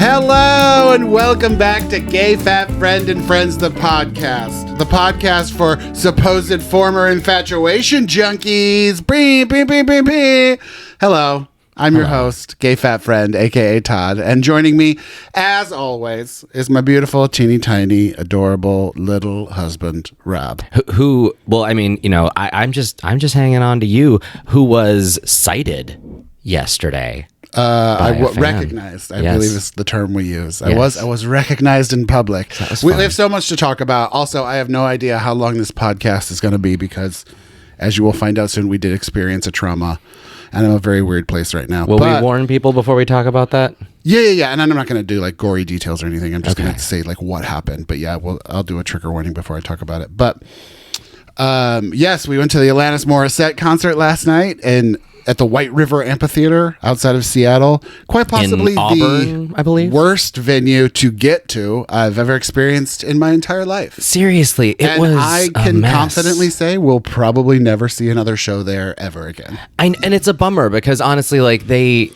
Hello and welcome back to GayFatFriend and Friends, the podcast. The podcast for supposed former infatuation junkies. Bing, bing, bing, bing, bing. Hello, I'm your host, GayFatFriend, aka Todd, and joining me, as always, is my beautiful, teeny tiny, adorable little husband, Rob. I'm just hanging on to you, who was cited yesterday. Recognized, I believe is the term we use. I was recognized in public. We have so much to talk about. Also, I have no idea how long this podcast is going to be because, as you will find out soon, we did experience a trauma, and I'm in a very weird place right now. Will we warn people before we talk about that? Yeah. And I'm not going to do like gory details or anything. I'm just going to say like what happened. But yeah, I'll do a trigger warning before I talk about it. But yes, we went to the Alanis Morissette concert last night and at the White River Amphitheater outside of Seattle. Quite possibly in Auburn, I believe. Worst venue to get to I've ever experienced in my entire life. Seriously, I can confidently say we'll probably never see another show there ever again. And it's a bummer because honestly, like the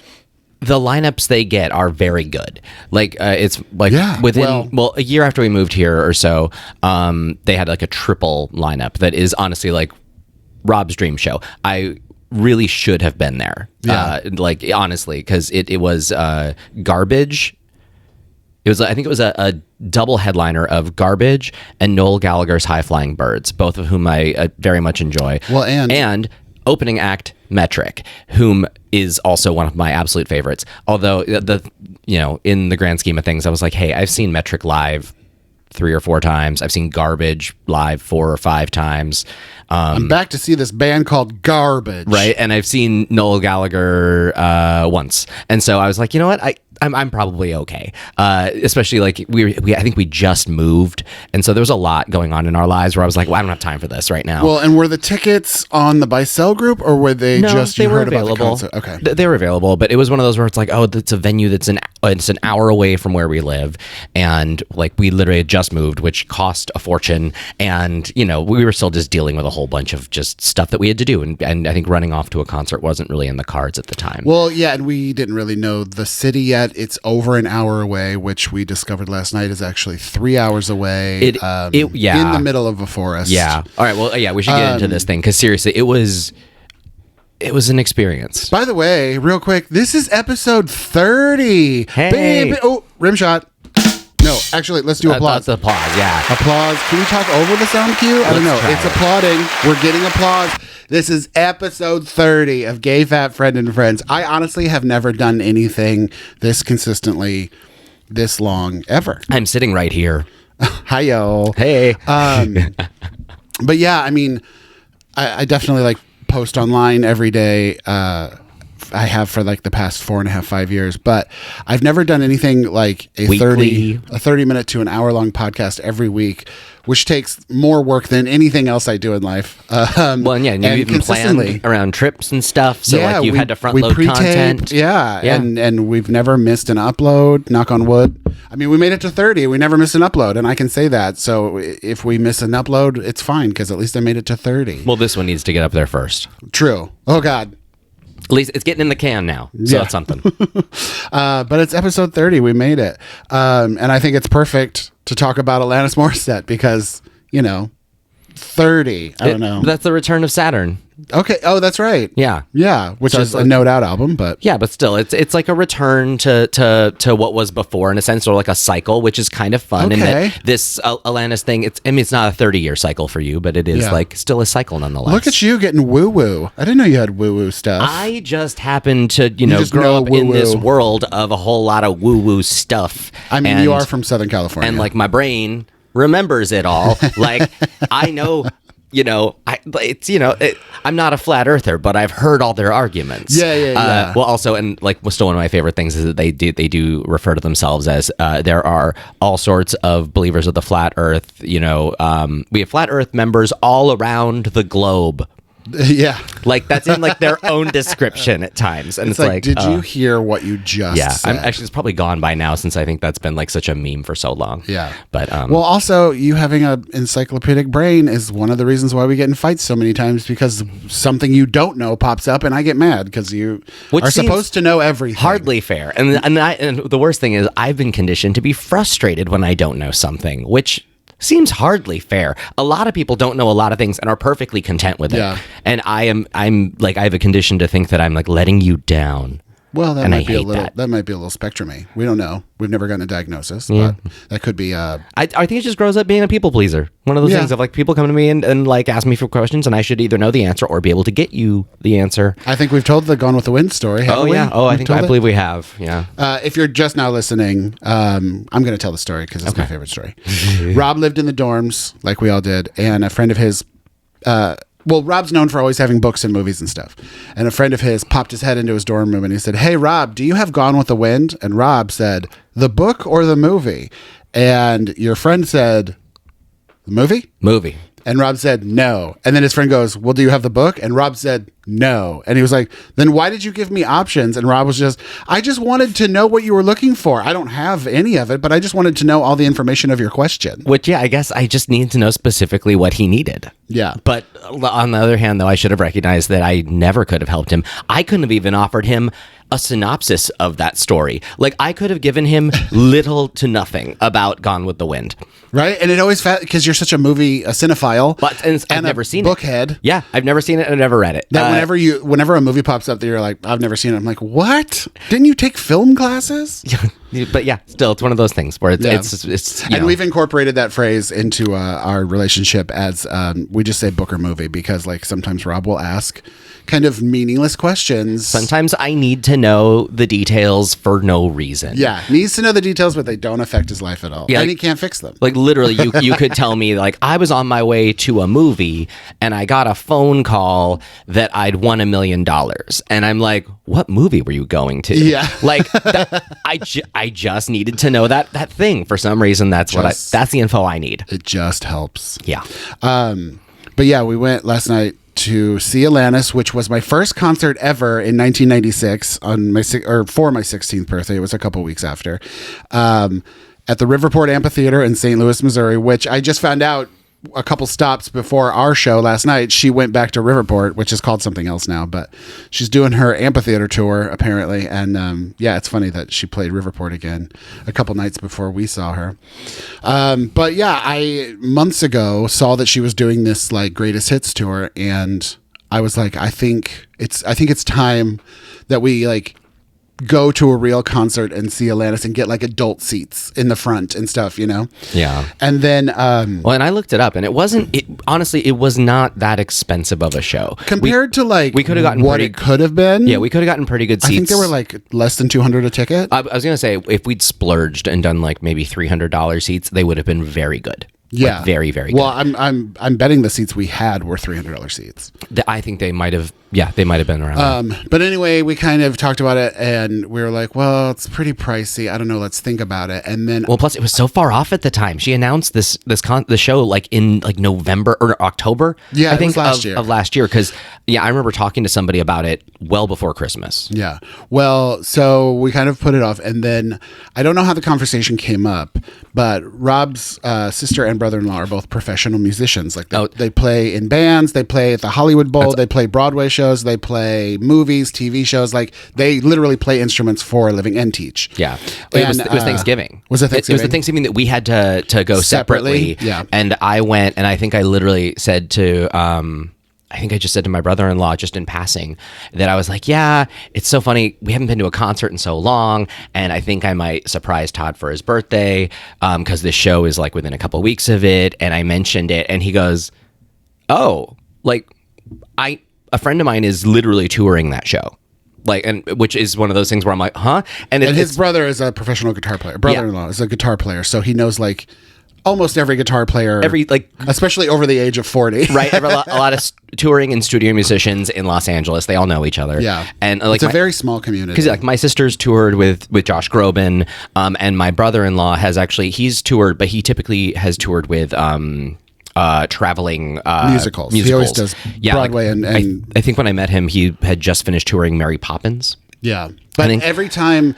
lineups they get are very good. Like it's like within a year after we moved here or so, they had like a triple lineup that is honestly like Rob's dream show. I really should have been there. Like honestly, because it was Garbage. I think it was a double headliner of Garbage and Noel Gallagher's High Flying Birds, both of whom I very much enjoy. Well, and opening act Metric, whom is also one of my absolute favorites. Although in the grand scheme of things, I was like, hey, I've seen Metric live 3 or 4 times. I've seen Garbage live 4 or 5 times. I'm back to see this band called Garbage. Right. And I've seen Noel Gallagher once. And so I was like, you know what? I'm probably okay. Especially like I think we just moved. And so there was a lot going on in our lives where I was like, well, I don't have time for this right now. Well, and were the tickets on the buy sell group or were they they were available. Okay. They were available, but it was one of those where it's like, oh, it's a venue that's it's an hour away from where we live. And like we literally had just moved, which cost a fortune. And, we were still just dealing with a whole bunch of just stuff that we had to do. And I think running off to a concert wasn't really in the cards at the time. Well, yeah, and we didn't really know the city yet. It's over an hour away, which we discovered last night is actually 3 hours away. In the middle of a forest. Yeah. All right. Well, yeah, we should get into this thing because seriously, it was an experience. By the way, real quick, this is episode 30. Hey. Oh, rim shot. No, actually, let's do applause. That's applause, yeah. Applause. Can we talk over the sound cue? I don't know. It's applauding. We're getting applause. This is episode 30 of Gay Fat Friend and Friends. I honestly have never done anything this consistently this long ever. I'm sitting right here. Hi-yo. Hey. But yeah, I mean, I definitely like post online every day. I have for like the past 4.5, 5 years, but I've never done anything like a 30 minute to an hour long podcast every week, which takes more work than anything else I do in life. And you even plan around trips and stuff. So like you've had to front load content. Yeah. And we've never missed an upload, knock on wood. I mean, we made it to 30. We never missed an upload, and I can say that. So if we miss an upload, it's fine because at least I made it to 30. Well, this one needs to get up there first. True. Oh, God. At least it's getting in the can now, so that's something. But it's episode 30. We made it. And I think it's perfect to talk about Alanis Morissette because, 30. I don't know. That's the return of Saturn. Okay. Oh, that's right. Yeah. Yeah. Which is a No Doubt album, but yeah, but still, it's like a return to what was before in a sense, or like a cycle, which is kind of fun. Okay. And that this Alanis thing, it's not a 30-year cycle for you, but it is like still a cycle nonetheless. Look at you getting woo woo. I didn't know you had woo woo stuff. I just happened to grow up in this world of a whole lot of woo woo stuff. I mean, you are from Southern California, and like my brain remembers it all. Like I know. I'm not a flat earther, but I've heard all their arguments. Yeah. Well, also, and like, still one of my favorite things is that they do refer to themselves as there are all sorts of believers of the flat Earth. We have flat Earth members all around the globe. Yeah. Like that's in like their own description at times. And it's like did you hear what you just said? Actually, it's probably gone by now since I think that's been like such a meme for so long. Yeah. But well, also you having an encyclopedic brain is one of the reasons why we get in fights so many times, because something you don't know pops up and I get mad because you are supposed to know everything. Hardly fair. And the worst thing is I've been conditioned to be frustrated when I don't know something, which seems hardly fair. A lot of people don't know a lot of things and are perfectly content with it. Yeah. And I'm like, I have a condition to think that I'm like letting you down. Well, that might be a little spectrum-y. We don't know. We've never gotten a diagnosis, but that could be. I think it just grows up being a people pleaser. One of those things of like people come to me and like ask me for questions, and I should either know the answer or be able to get you the answer. I think we've told the Gone with the Wind story. Haven't we? Yeah. Oh, I believe we have. Yeah. If you're just now listening, I'm going to tell the story because it's my favorite story. Rob lived in the dorms like we all did, and a friend of his. Well, Rob's known for always having books and movies and stuff. And a friend of his popped his head into his dorm room and he said, "Hey, Rob, do you have Gone with the Wind?" And Rob said, "The book or the movie?" And your friend said, "The movie?" Movie. And Rob said, "No." And then his friend goes, "Well, do you have the book?" And Rob said, "No." And he was like, "Then why did you give me options?" And Rob was I just wanted to know what you were looking for. I don't have any of it, but I just wanted to know all the information of your question. Which, I guess I just needed to know specifically what he needed. Yeah. But on the other hand, though, I should have recognized that I never could have helped him. I couldn't have even offered him a synopsis of that story. Like, I could have given him little to nothing about Gone with the Wind. Right? And it always, because you're such a cinephile. But I've never seen it. Bookhead. Yeah, I've never seen it and I've never read it. That whenever a movie pops up that you're like, "I've never seen it," I'm like, "What? Didn't you take film classes?" But yeah, still, it's one of those things where it's and we've incorporated that phrase into our relationship as we just say book or movie, because like sometimes Rob will ask kind of meaningless questions. Sometimes I need to know the details for no reason. Yeah, needs to know the details, but they don't affect his life at all. Yeah, and he can't fix them. Like literally, you could tell me like I was on my way to a movie and I got a phone call that I'd won $1 million, and I'm like, "What movie were you going to?" Yeah, like I just needed to know that thing for some reason. That's the info I need. It just helps. Yeah. But yeah, we went last night to see Alanis, which was my first concert ever in 1996 for my 16th birthday. It was a couple weeks after, at the Riverport Amphitheater in St. Louis, Missouri, which I just found out a couple stops before our show last night. She went back to Riverport, which is called something else now, but she's doing her amphitheater tour apparently. And yeah, it's funny that she played Riverport again a couple nights before we saw her. But yeah, I months ago saw that she was doing this like greatest hits tour, and I was like, I think it's time that we like go to a real concert and see Alanis and get like adult seats in the front and stuff, you know? Yeah. And then well, and I looked it up and it honestly it was not that expensive of a show compared to like we could have gotten what it could have been. Yeah, we could have gotten pretty good seats. I think they were like less than $200 a ticket. I was gonna say if we'd splurged and done like maybe $300 seats, they would have been very good. Yeah, like very, very good. Well, I'm betting the seats we had were $300 seats. I think they might have. Yeah, they might have been around. But anyway, we kind of talked about it, and we were like, "Well, it's pretty pricey. I don't know. Let's think about it." And then, well, plus it was so far off at the time. She announced the show like in like November or October. Yeah, I think of last year. Because I remember talking to somebody about it well before Christmas. Yeah. Well, so we kind of put it off, and then I don't know how the conversation came up, but Rob's sister and brother-in-law are both professional musicians. Like they play in bands, they play at the Hollywood Bowl, they play Broadway shows, they play movies, TV shows. Like they literally play instruments for a living and teach. Yeah, it was Thanksgiving. Was it Thanksgiving? It was the Thanksgiving that we had to go separately. Yeah, and I went, and I think I literally said to. I think I just said to my brother-in-law just in passing that I was like, yeah, it's so funny. We haven't been to a concert in so long. And I think I might surprise Todd for his birthday because this show is like within a couple of weeks of it. And I mentioned it and he goes, oh, like a friend of mine is literally touring that show. Like, and which is one of those things where I'm like, huh? And his brother is a professional guitar player. Brother-in-law is a guitar player. So he knows like almost every guitar player, especially over the age of 40, right? A lot of touring and studio musicians in Los Angeles, they all know each other. Yeah, and like it's a very small community. Because like my sister's toured with Josh Groban, and my brother-in-law he's toured, but he typically has toured with traveling musicals. He always does Broadway, like, and I think when I met him, he had just finished touring Mary Poppins. Yeah, but every time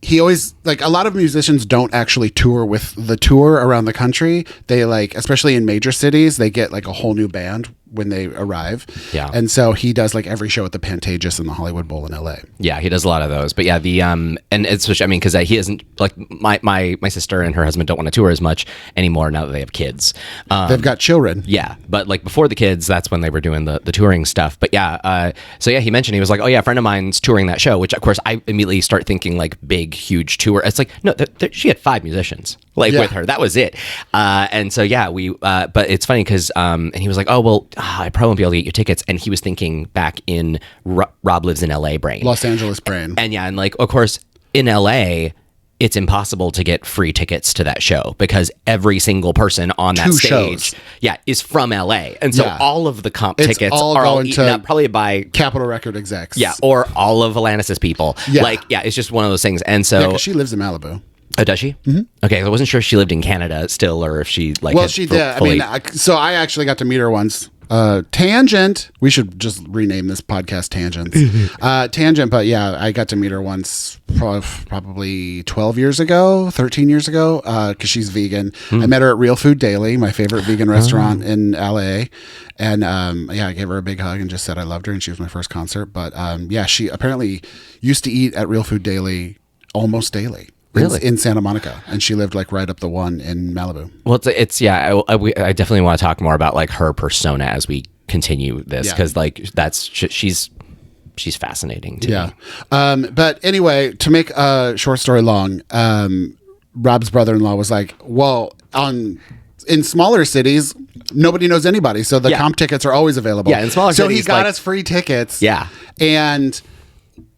he always, like, a lot of musicians don't actually tour with the tour around the country. They, like, especially in major cities, they get like a whole new band when they arrive. Yeah. And so he does like every show at the Pantages and the Hollywood Bowl in LA. Yeah, he does a lot of those. But yeah, the and especially, I mean, because he isn't like my sister and her husband don't want to tour as much anymore now that they have kids. They've got children. Yeah, but like before the kids, that's when they were doing the touring stuff. But yeah, so yeah, he mentioned, he was like, oh yeah, a friend of mine's touring that show, which of course I immediately start thinking like big, huge tour. It's like, no, she had 5 musicians with her. That was it. And so yeah, but it's funny because and he was like, oh well, I probably won't be able to get you tickets. And he was thinking back in Rob Lives in LA brain. Los Angeles brain. And yeah, and like, of course, in LA, it's impossible to get free tickets to that show because every single person on that stage is from LA. And so all of the comp tickets are all eaten up probably by Capitol Record execs. Yeah, or all of Alanis' people. Yeah. Like, yeah, it's just one of those things. And so... Yeah, she lives in Malibu. Oh, does she? Mm-hmm. Okay, I wasn't sure if she lived in Canada still or if she like... Well, she did. Fully... I mean, so I actually got to meet her once. Tangent. We should just rename this podcast Tangents. Tangent, but yeah, I got to meet her once probably 12 years ago, 13 years ago, because she's vegan. I met her at Real Food Daily, my favorite vegan restaurant in LA. And I gave her a big hug and just said I loved her, and she was my first concert. But yeah, she apparently used to eat at Real Food Daily almost daily. Really? In Santa Monica, and she lived like right up the one in Malibu. Well, it's I definitely want to talk more about like her persona as we continue this, because like she's fascinating to me. But anyway, to make a short story long, Rob's brother-in-law was like, well, in smaller cities, nobody knows anybody, so the comp tickets are always available. Yeah, in smaller cities. So he got us free tickets. Yeah. And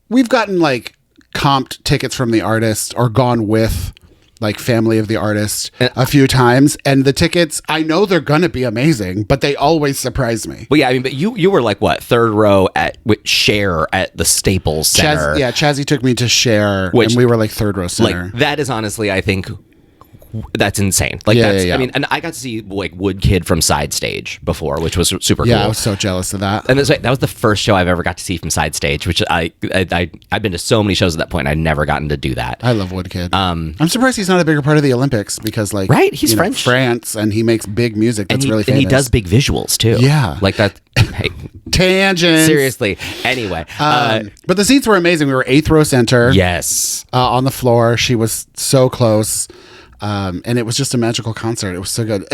we've gotten like comped tickets from the artist or gone with like family of the artist a few times, and the tickets, I know they're gonna be amazing, but they always surprise me. Well, yeah, I mean, but you were like what, third row with Cher at the Staples Center. Chazzy took me to Cher, and we were like third row center. Like, that is honestly, I think, that's insane. Like, I mean, and I got to see like Woodkid from Side Stage before, which was super cool. Yeah, I was so jealous of that. And that was the first show I've ever got to see from Side Stage, which I've been to so many shows at that point. I'd never gotten to do that. I love Woodkid. I'm surprised he's not a bigger part of the Olympics, because like, right, he's French, France, and he makes big music that's really famous. And he does big visuals too. Yeah, like that. Hey, tangent. Seriously. Anyway, but the seats were amazing. We were 8th row center. Yes, on the floor. She was so close. And it was just a magical concert. It was so good.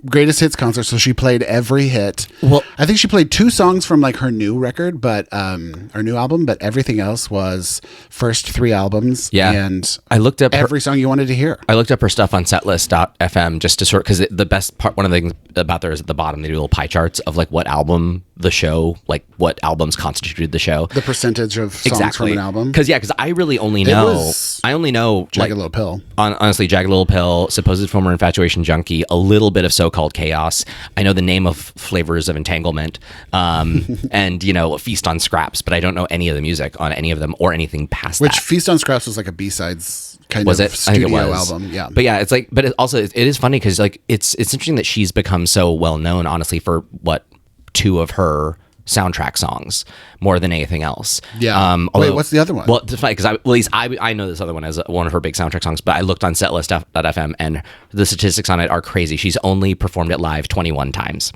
Greatest hits concert. So she played every hit. Well, I think she played 2 songs from like her new record, but her new album. But everything else was first 3 albums. Yeah, and I looked up every song you wanted to hear. I looked up her stuff on Setlist.fm just to sort, because the best part, one of the things about there is at the bottom they do little pie charts of like what album the show, like what albums constituted the show, the percentage of songs from an album. Because I really only know Jagged like, Little Pill. Honestly, Jagged Little Pill, Supposed Former Infatuation Junkie, a little bit of So-Called Chaos. I know the name of Flavors of Entanglement, and Feast on Scraps, but I don't know any of the music on any of them or anything past that. Which Feast on Scraps was like a B-sides kind of studio album. Yeah, but yeah, it's like, but it is funny because like it's interesting that she's become so well known, honestly, for what 2 of her soundtrack songs more than anything else. Yeah. Wait, what's the other one? Well, it's funny because at least I know this other one as one of her big soundtrack songs, but I looked on Setlist.fm and the statistics on it are crazy. She's only performed it live 21 times.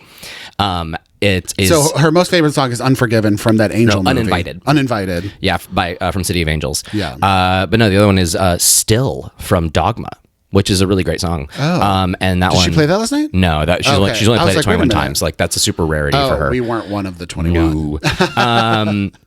It is, so her most favorite song is Unforgiven from that Angel movie. Uninvited. Yeah, by from City of Angels. Yeah. But no, the other one is Still from Dogma, which is a really great song. Oh. And that Did she play that last night? No, she's only played it 21 times. Like, that's a super rarity for her. We weren't one of the 21. No.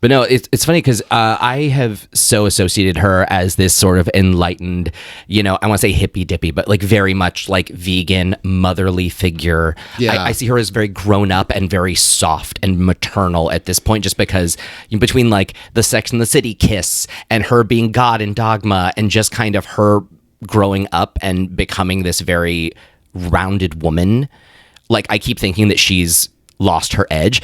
But no, it's funny because I have so associated her as this sort of enlightened, I want to say hippy dippy, but like very much like vegan, motherly figure. Yeah. I see her as very grown up and very soft and maternal at this point, just because between like the Sex and the City kiss and her being God in Dogma and just kind of her growing up and becoming this very rounded woman. Like, I keep thinking that she's lost her edge.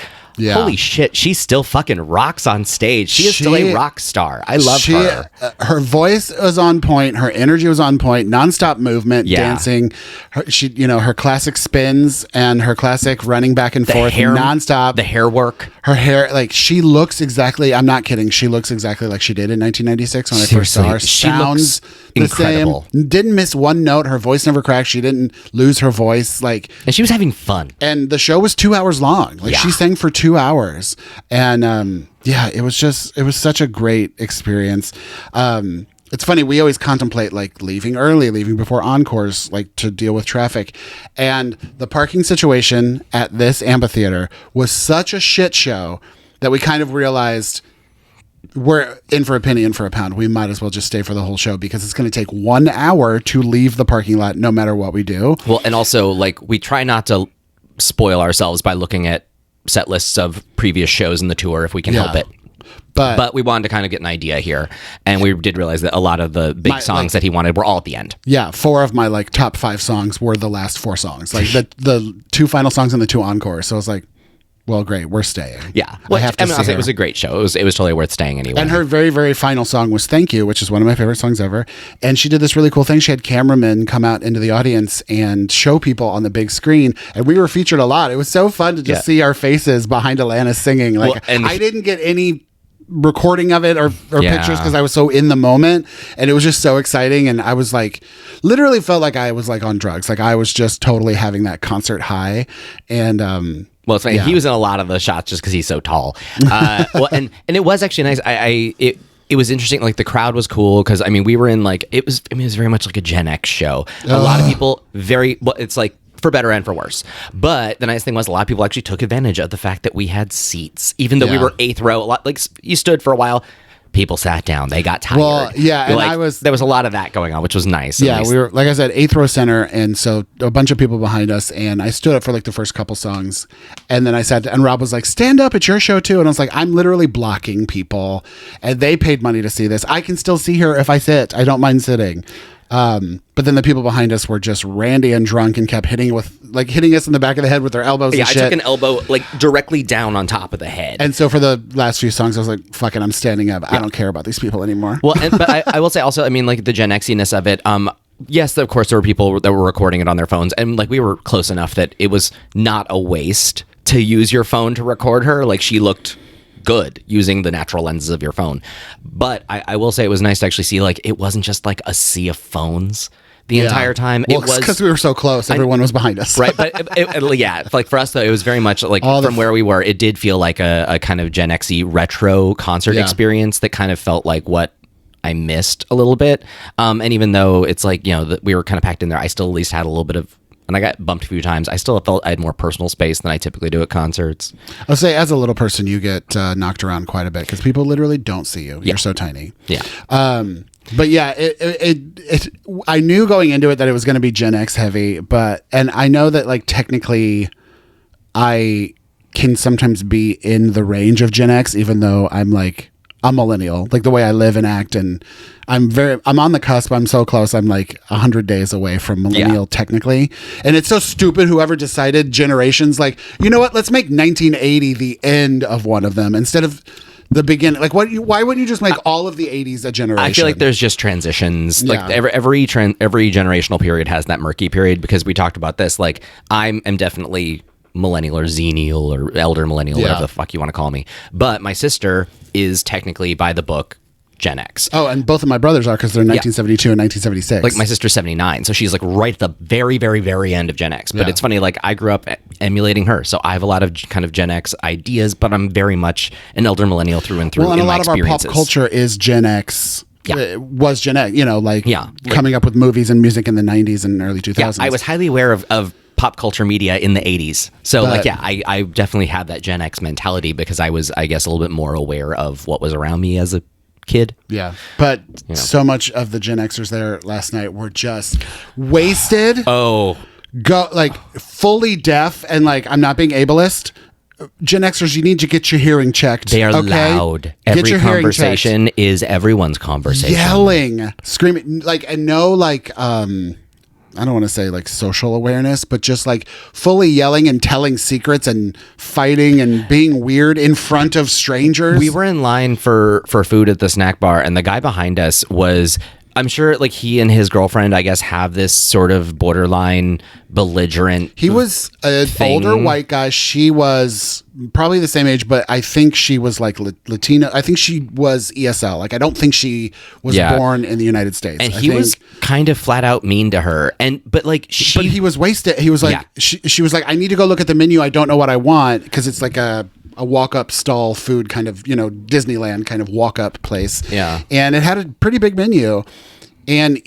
holy shit, she still fucking rocks on stage. She is still a rock star. I love her. Her voice was on point. Her energy was on point. Nonstop movement, dancing. Her classic spins and her classic running back and forth nonstop. The hair work. Her hair, like, she looks exactly, I'm not kidding, she looks exactly like she did in 1996 when I first saw her. She sounds the incredible. Same. Didn't miss one note. Her voice never cracked. She didn't lose her voice. And she was having fun. And the show was 2 hours long. She sang for 2 hours. And it was such a great experience. It's funny, we always contemplate leaving early, leaving before encores, to deal with traffic. And the parking situation at this amphitheater was such a shit show that we kind of realized we're in for a penny, in for a pound. We might as well just stay for the whole show because it's going to take 1 hour to leave the parking lot no matter what we do. Well, and also we try not to spoil ourselves by looking at set lists of previous shows in the tour if we can help it. But we wanted to kind of get an idea here, and we did realize that a lot of the big songs that he wanted were all at the end. Yeah, 4 of my top 5 songs were the last 4 songs, the 2 final songs and the 2 encores. So I was like, well, great, we're staying. Yeah, it was a great show. It was totally worth staying anyway. And her very, very final song was "Thank You," which is one of my favorite songs ever. And she did this really cool thing. She had cameramen come out into the audience and show people on the big screen, and we were featured a lot. It was so fun to just see our faces behind Alanis singing. I didn't get any recording of it or pictures because I was so in the moment, and it was just so exciting. And I was literally felt like I was on drugs. I was just totally having that concert high. And well, it's funny. He was in a lot of the shots just because he's so tall. And it was actually nice. It was interesting. The crowd was cool because we were in it was very much like a Gen X show. A lot of people it's for better and for worse. But the nice thing was a lot of people actually took advantage of the fact that we had seats, even though we were 8th row. A lot, you stood for a while. People sat down. They got tired. Well, yeah, and there was a lot of that going on, which was nice. Yeah, we were, like I said, 8th row center, and so a bunch of people behind us, and I stood up for the first couple songs, and then I sat, and Rob was like, "Stand up, it's your show too," and I was like, "I'm literally blocking people, and they paid money to see this. I can still see her if I sit. I don't mind sitting." But then the people behind us were just randy and drunk and kept hitting us in the back of the head with their elbows. Yeah, and shit. I took an elbow directly down on top of the head. And so for the last few songs, I was like, "Fuck it, I'm standing up. I don't care about these people anymore." Well, but I will say also, the Gen X-iness of it. Yes, of course, there were people that were recording it on their phones, and we were close enough that it was not a waste to use your phone to record her. She looked good using the natural lenses of your phone. But I will say it was nice to actually see it wasn't just a sea of phones the entire time. Well, it was because we were so close. Everyone was behind us. Right. But for us though, it was very much from where we were, it did feel like a kind of Gen X-y retro concert experience that kind of felt like what I missed a little bit. And even though it's that we were kind of packed in there, I still at least had a little bit of, and I got bumped a few times, I still felt I had more personal space than I typically do at concerts. I'll say, as a little person, you get knocked around quite a bit because people literally don't see you. You're so tiny. Yeah. But yeah, I knew going into it that it was going to be Gen X heavy, and I know that technically I can sometimes be in the range of Gen X, even though I'm a millennial, the way I live and act, and I'm on the cusp. I'm so close. I'm 100 days away from millennial technically. And it's so stupid. Whoever decided generations, you know what? Let's make 1980 the end of one of them instead of the beginning. Why wouldn't you just make all of the 80s a generation? I feel like there's just transitions. Every generational period has that murky period, because we talked about this. I am definitely millennial or xennial or elder millennial, whatever the fuck you want to call me. But my sister is technically, by the book, Gen X. Oh, and both of my brothers are, because they're 1972 and 1976. My sister's 79, so she's right at the very, very, very end of Gen X. But it's funny, I grew up emulating her, so I have a lot of kind of Gen X ideas, but I'm very much an elder millennial through and through. Well, and a lot of our pop culture is Gen X. Yeah. Was Gen X, coming up with movies and music in the 90s and early 2000s. Yeah, I was highly aware of pop culture media in the 80s. So I definitely have that Gen X mentality, because I was, I guess, a little bit more aware of what was around me as a kid. Yeah. But so much of the Gen Xers there last night were just wasted. Oh. Fully deaf, and I'm not being ableist. Gen Xers, you need to get your hearing checked. They are loud. Every conversation is everyone's conversation. Yelling, screaming, and no I don't want to say like social awareness, but just like fully yelling and telling secrets and fighting and being weird in front of strangers. We were in line for food at the snack bar, and the guy behind us was, I'm sure like he and his girlfriend, I guess, have this sort of borderline belligerent. He was an older white guy. She was probably the same age, but I think she was like Latina. I think she was ESL. Like, I don't think she was born in the United States. And he was kind of flat out mean to her. But he was wasted. He was like, she was like, I need to go look at the menu. I don't know what I want, because it's like a walk-up stall food kind of, Disneyland kind of walk-up place. Yeah. And it had a pretty big menu. And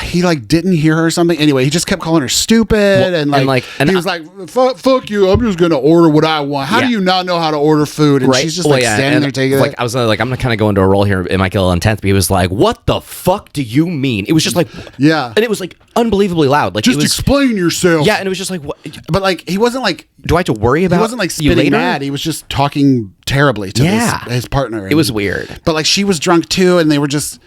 he like didn't hear her or something. Anyway, he just kept calling her stupid, and he was like, "Fuck you! I'm just gonna order what I want." How do you not know how to order food? And she's just standing there taking it. I was like, I'm gonna kind of go into a role here. It might get a little intense, but he was like, "What the fuck do you mean?" It was just like, and it was like unbelievably loud. Like, just explain yourself. Yeah, and it was just like, what? But like, he wasn't like, do I have to worry about? He wasn't like spitting mad. He was just talking terribly to his partner. It was weird. But like, she was drunk too, and they were just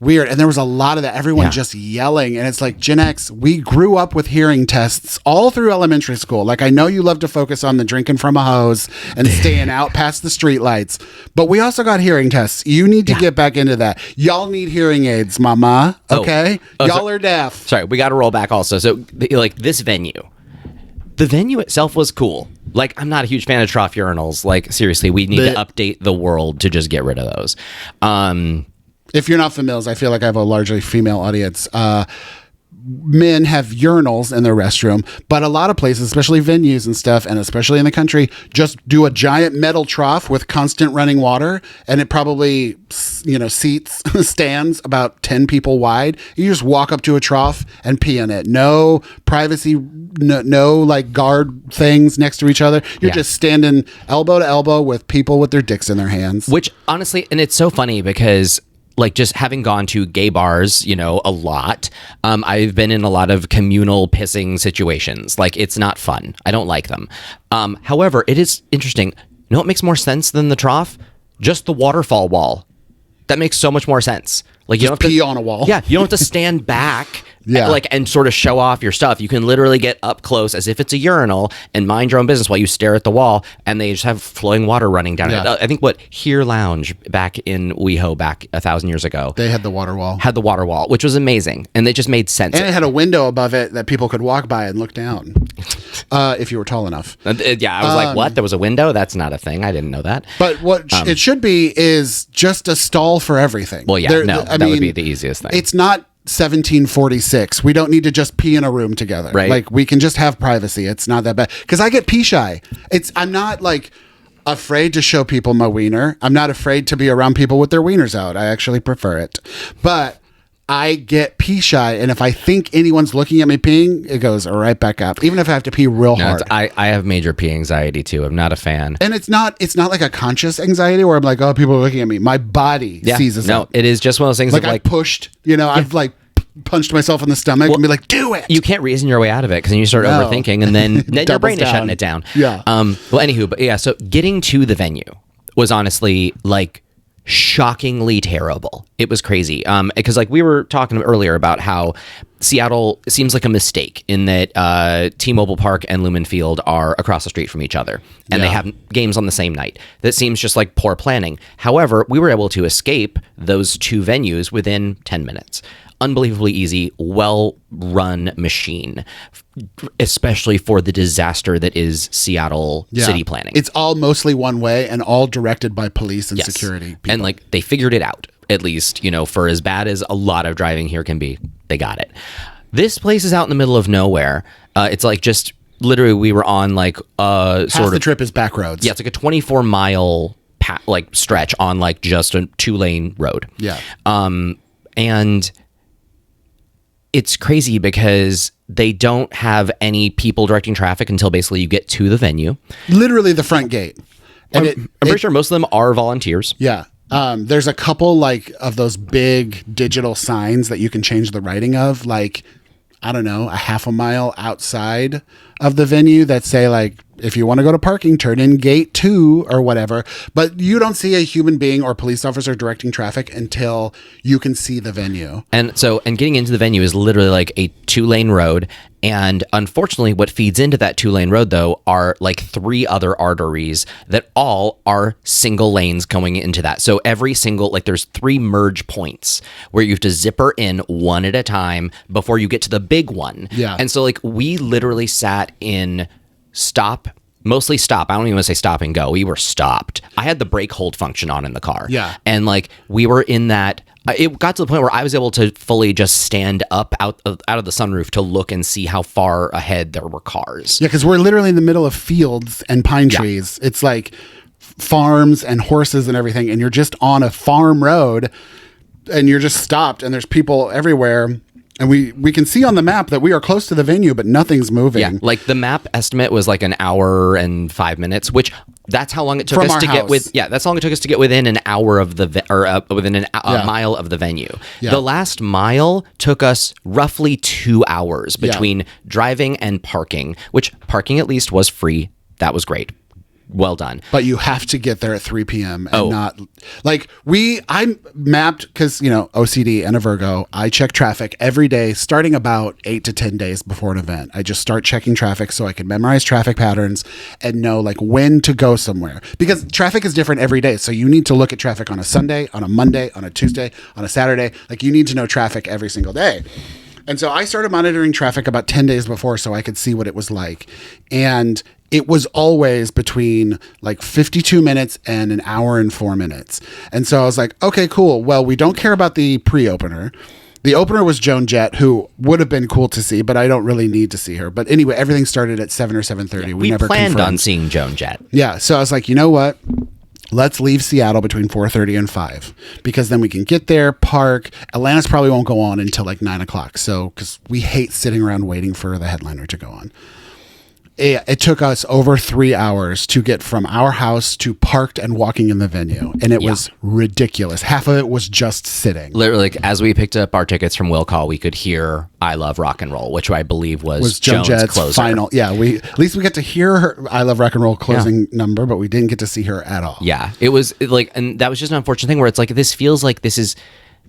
weird. And there was a lot of that, everyone just yelling. And it's like, Gen X, we grew up with hearing tests all through elementary school. Like, I know you love to focus on the drinking from a hose and staying out past the street lights, but we also got hearing tests. You need to get back into that. Y'all need hearing aids, mama. Okay? Y'all are deaf. Sorry, we got to roll back also. So like, this venue, the venue itself was cool. Like, I'm not a huge fan of trough urinals. Like, seriously, we need to update the world to just get rid of those. If you're not familiar, I feel like I have a largely female audience. Men have urinals in their restroom, but a lot of places, especially venues and stuff, and especially in the country, just do a giant metal trough with constant running water, and it probably, stands about 10 people wide. You just walk up to a trough and pee in it. No privacy, no like guard things next to each other. You're just standing elbow to elbow with people with their dicks in their hands. Which, honestly, and it's so funny because, like, just having gone to gay bars, a lot, I've been in a lot of communal pissing situations. Like, it's not fun. I don't like them. However, it is interesting. You know what makes more sense than the trough? Just the waterfall wall. That makes so much more sense. Like, you don't have to pee on a wall. Yeah, you don't have to stand back. And sort of show off your stuff. You can literally get up close as if it's a urinal and mind your own business while you stare at the wall, and they just have flowing water running down it. I think Here Lounge back in WeHo back 1,000 years ago, they had the water wall. Which was amazing, and they just made sense. And it had a window above it that people could walk by and look down, if you were tall enough. I was like, what? There was a window? That's not a thing. I didn't know that. But what it should be is just a stall for everything. Well, that would be the easiest thing. It's not 1746. We don't need to just pee in a room together. Right. Like, we can just have privacy. It's not that bad. Because I get pee shy. I'm not like afraid to show people my wiener. I'm not afraid to be around people with their wieners out. I actually prefer it. But I get pee shy, and if I think anyone's looking at me peeing, it goes right back up, even if I have to pee real hard. I have major pee anxiety too. I'm not a fan. And it's not like a conscious anxiety where I'm like, oh, people are looking at me. My body sees us. No, it is just one of those things. Like, I pushed, I've like punched myself in the stomach and be like, do it. You can't reason your way out of it, because then you start overthinking, and then your brain is shutting it down. Yeah. So getting to the venue was honestly like shockingly terrible. It was crazy. Because like we were talking earlier about how Seattle seems like a mistake in that T-Mobile Park and Lumen Field are across the street from each other, and they have games on the same night. That seems just like poor planning. However, we were able to escape those two venues within 10 minutes. Unbelievably easy, well-run machine, especially for the disaster that is Seattle city planning. It's all mostly one way and all directed by police and security people. And like, they figured it out, at least, for as bad as a lot of driving here can be. They got it. This place is out in the middle of nowhere. It's like just literally we were on like the trip is back roads. Yeah, it's like a 24-mile stretch on like just a 2-lane road. Yeah. And it's crazy because they don't have any people directing traffic until basically you get to the venue. Literally the front gate. And I'm pretty sure most of them are volunteers. Yeah. There's a couple like of those big digital signs that you can change the writing of, like, I don't know, a half a mile outside of the venue that say like, if you want to go to parking, turn in gate 2 or whatever. But you don't see a human being or police officer directing traffic until you can see the venue. And getting into the venue is literally like a 2-lane road. And unfortunately, what feeds into that 2-lane road, though, are like 3 other arteries that all are single lanes going into that. So every single, like there's 3 merge points where you have to zipper in one at a time before you get to the big one. Yeah. And so like we literally sat in mostly stop. I don't even want to say stop and go. We were stopped. I had the brake hold function on in the car. Yeah. And like we were in that, it got to the point where I was able to fully just stand up out of the sunroof to look and see how far ahead there were cars. Yeah, because we're literally in the middle of fields and pine trees. It's like farms and horses and everything. And you're just on a farm road and you're just stopped and there's people everywhere. And we can see on the map that we are close to the venue, but nothing's moving. Yeah, like the map estimate was like an hour and 5 minutes, which that's how long it took us to get that's how long it took us to get within an hour of within a mile of the venue. Yeah. The last mile took us roughly 2 hours between driving and parking, which parking at least was free. That was great. Well done. But you have to get there at 3 p.m. and not like I mapped because, OCD and a Virgo. I check traffic every day starting about 8 to 10 days before an event. I just start checking traffic so I can memorize traffic patterns and know like when to go somewhere because traffic is different every day. So you need to look at traffic on a Sunday, on a Monday, on a Tuesday, on a Saturday. Like you need to know traffic every single day. And so I started monitoring traffic about 10 days before so I could see what it was like. And it was always between like 52 minutes and an hour and 4 minutes. And so I was like, okay, cool. Well, we don't care about the pre-opener. The opener was Joan Jett, who would have been cool to see, but I don't really need to see her. But anyway, everything started at 7 or 7:30. We never planned confirmed. on seeing Joan Jett. Yeah. So I was like, you know what? Let's leave Seattle between 4:30 and 5 because then we can get there, park. Alanis probably won't go on until like 9 o'clock. So, because we hate sitting around waiting for the headliner to go on. It took us over 3 hours to get from our house to parked and walking in the venue. And it was ridiculous. Half of it was just sitting. Literally, like, as we picked up our tickets from Will Call, we could hear I Love Rock and Roll, which I believe was Joan Joan's Jett's closer. final. Yeah, at least we get to hear her I Love Rock and Roll closing number, but we didn't get to see her at all. Yeah, it was like, and that was just an unfortunate thing where it's like, this feels like this is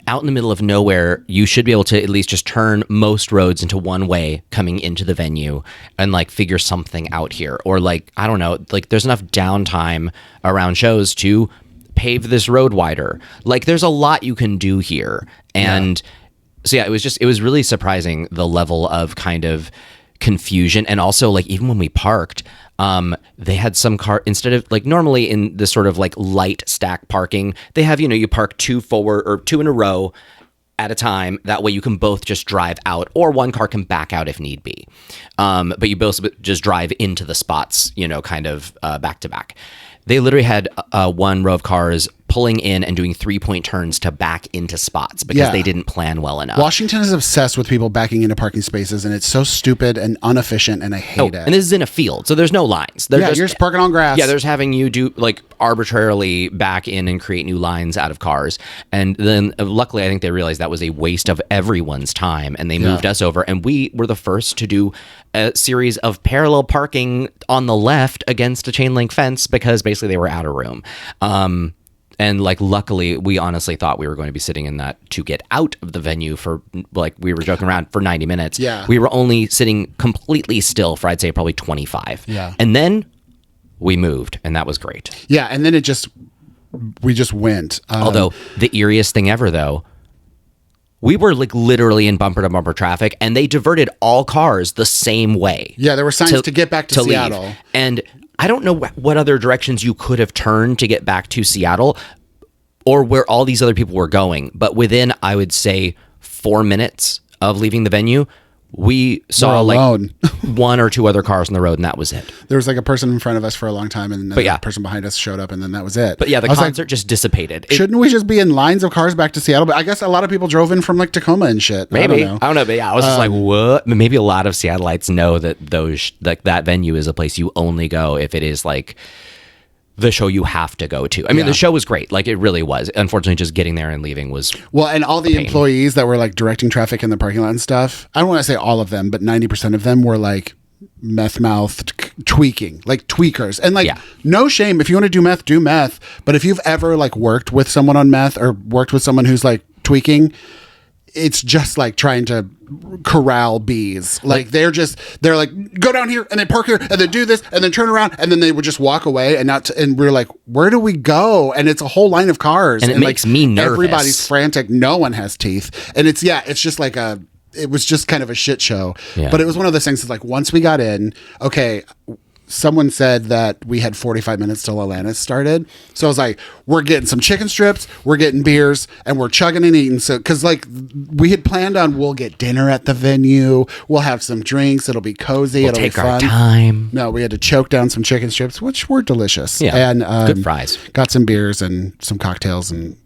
out in the middle of nowhere. You should be able to at least just turn most roads into one way coming into the venue and like figure something out here. Or like, I don't know, like there's enough downtime around shows to pave this road wider. Like there's a lot you can do here. And so yeah, it was really surprising the level of kind of confusion. And also like, even when we parked, they had some car instead of like normally in this sort of like light stack parking, they have, you park 2 forward or 2 in a row at a time. That way you can both just drive out or one car can back out if need be. But you both just drive into the spots, kind of back to back. They literally had one row of cars pulling in and doing 3-point turns to back into spots because they didn't plan well enough. Washington is obsessed with people backing into parking spaces, and it's so stupid and inefficient, and I hate it. And this is in a field, so there's no lines. You're just parking on grass. Yeah, there's having you do like arbitrarily back in and create new lines out of cars. And then luckily, I think they realized that was a waste of everyone's time, and they moved us over. And we were the first to do a series of parallel parking on the left against a chain link fence because basically they were out of room. And like, luckily, we honestly thought we were going to be sitting in that to get out of the venue for like, we were joking around for 90 minutes. Yeah. We were only sitting completely still for, I'd say, probably 25. Yeah. And then we moved, and that was great. Yeah. And then we just went. Although the eeriest thing ever, though, we were like literally in bumper to bumper traffic, and they diverted all cars the same way. Yeah. There were signs to get back to Seattle. Leave. And I don't know what other directions you could have turned to get back to Seattle or where all these other people were going. But within, I would say, 4 minutes of leaving the venue, we saw like 1 or 2 other cars on the road, and that was it. There was like a person in front of us for a long time, and then the person behind us showed up, and then that was it. But yeah, the concert just dissipated. Shouldn't we just be in lines of cars back to Seattle? But I guess a lot of people drove in from like Tacoma and shit. Maybe. I don't know. But yeah, I was just like, what? Maybe a lot of Seattleites know that that venue is a place you only go if it is like the show you have to go to. I mean, the show was great. Like, it really was. Unfortunately, just getting there and leaving was and all the employees that were like directing traffic in the parking lot and stuff, I don't want to say all of them, but 90% of them were like meth mouthed tweaking, like tweakers. And like, no shame. If you want to do meth. But if you've ever like worked with someone on meth or worked with someone who's like tweaking, it's just like trying to corral bees. Like they're like, go down here and then park here and then do this and then turn around and then they would just walk away and we're like, where do we go? And it's a whole line of cars and it makes me nervous. Everybody's frantic. No one has teeth. And it's just like it was just kind of a shit show. Yeah. But it was one of those things that's like, once we got in, okay, someone said that we had 45 minutes till Alanis started. So I was like, we're getting some chicken strips, we're getting beers, and we're chugging and eating. So, because like we had planned on, we'll get dinner at the venue, we'll have some drinks, it'll be cozy, it'll take be fun. Our time. No, we had to choke down some chicken strips, which were delicious. Yeah, and good fries. Got some beers and some cocktails, and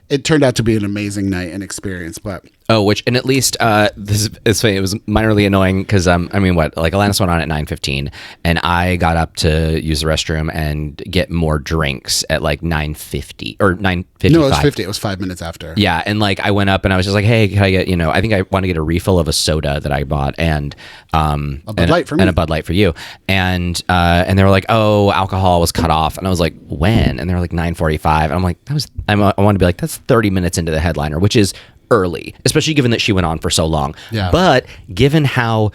it turned out to be an amazing night and experience. But and at least this is funny. It was minorly annoying because Alanis went on at 9:15, and I got up to use the restroom and get more drinks at like 9:50 or 9:55. No, it was 50. It was 5 minutes after. Yeah, and like I went up and I was just like, hey, can I get I think I want to get a refill of a soda that I bought and a Bud Light for me and a Bud Light for you, and they were like, oh, alcohol was cut off, and I was like, when? And they were like 9:45, and I'm like, I want to be like, that's 30 minutes into the headliner, which is early, especially given that she went on for so long. Yeah. But given how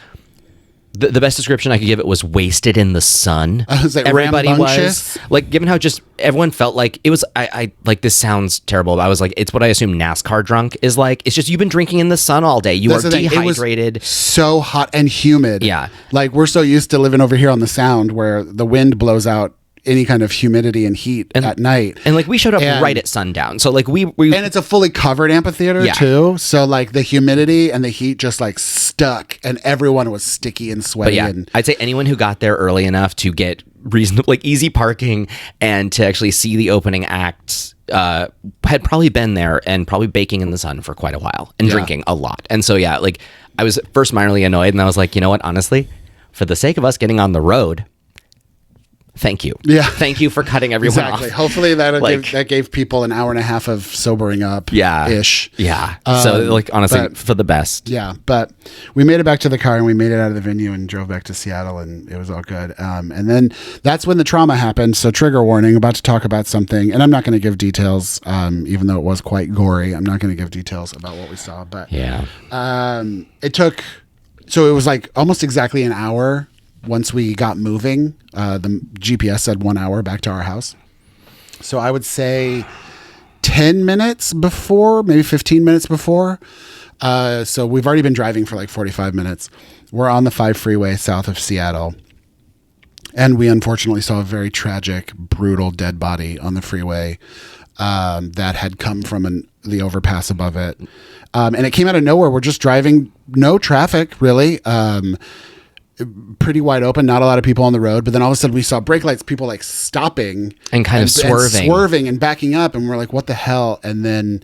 the best description I could give it was wasted in the sun. I was like, everybody rambunctious. was like, given how just everyone felt like it was. I like, this sounds terrible, but I was like, it's what I assume NASCAR drunk is like. It's just you've been drinking in the sun all day. You are dehydrated. It was so hot and humid. Yeah, like we're so used to living over here on the Sound where the wind blows out any kind of humidity and heat at night. And like we showed up right at sundown. So like we and it's a fully covered amphitheater too. So like the humidity and the heat just like stuck and everyone was sticky and sweaty. But and I'd say anyone who got there early enough to get reasonable, like easy parking and to actually see the opening acts had probably been there and probably baking in the sun for quite a while and drinking a lot. And so, like I was first minorly annoyed and I was like, you know what, honestly, for the sake of us getting on the road, thank you. Yeah. Thank you for cutting everyone exactly. off. Hopefully that gave people an hour and a half of sobering up. Ish. Yeah. So like honestly, for the best. Yeah. But we made it back to the car and we made it out of the venue and drove back to Seattle and it was all good. And then that's when the trauma happened. So trigger warning, about to talk about something, and I'm not going to give details, even though it was quite gory. I'm not going to give details about what we saw, but it was like almost exactly an hour. Once we got moving, the GPS said 1 hour back to our house. So I would say 10 minutes before, maybe 15 minutes before. So we've already been driving for like 45 minutes. We're on the 5 freeway south of Seattle. And we unfortunately saw a very tragic, brutal dead body on the freeway that had come from the overpass above it. And it came out of nowhere. We're just driving, no traffic really. Pretty wide open, not a lot of people on the road, but then all of a sudden we saw brake lights, people like stopping and kind of swerving and backing up, and we're like, what the hell? And then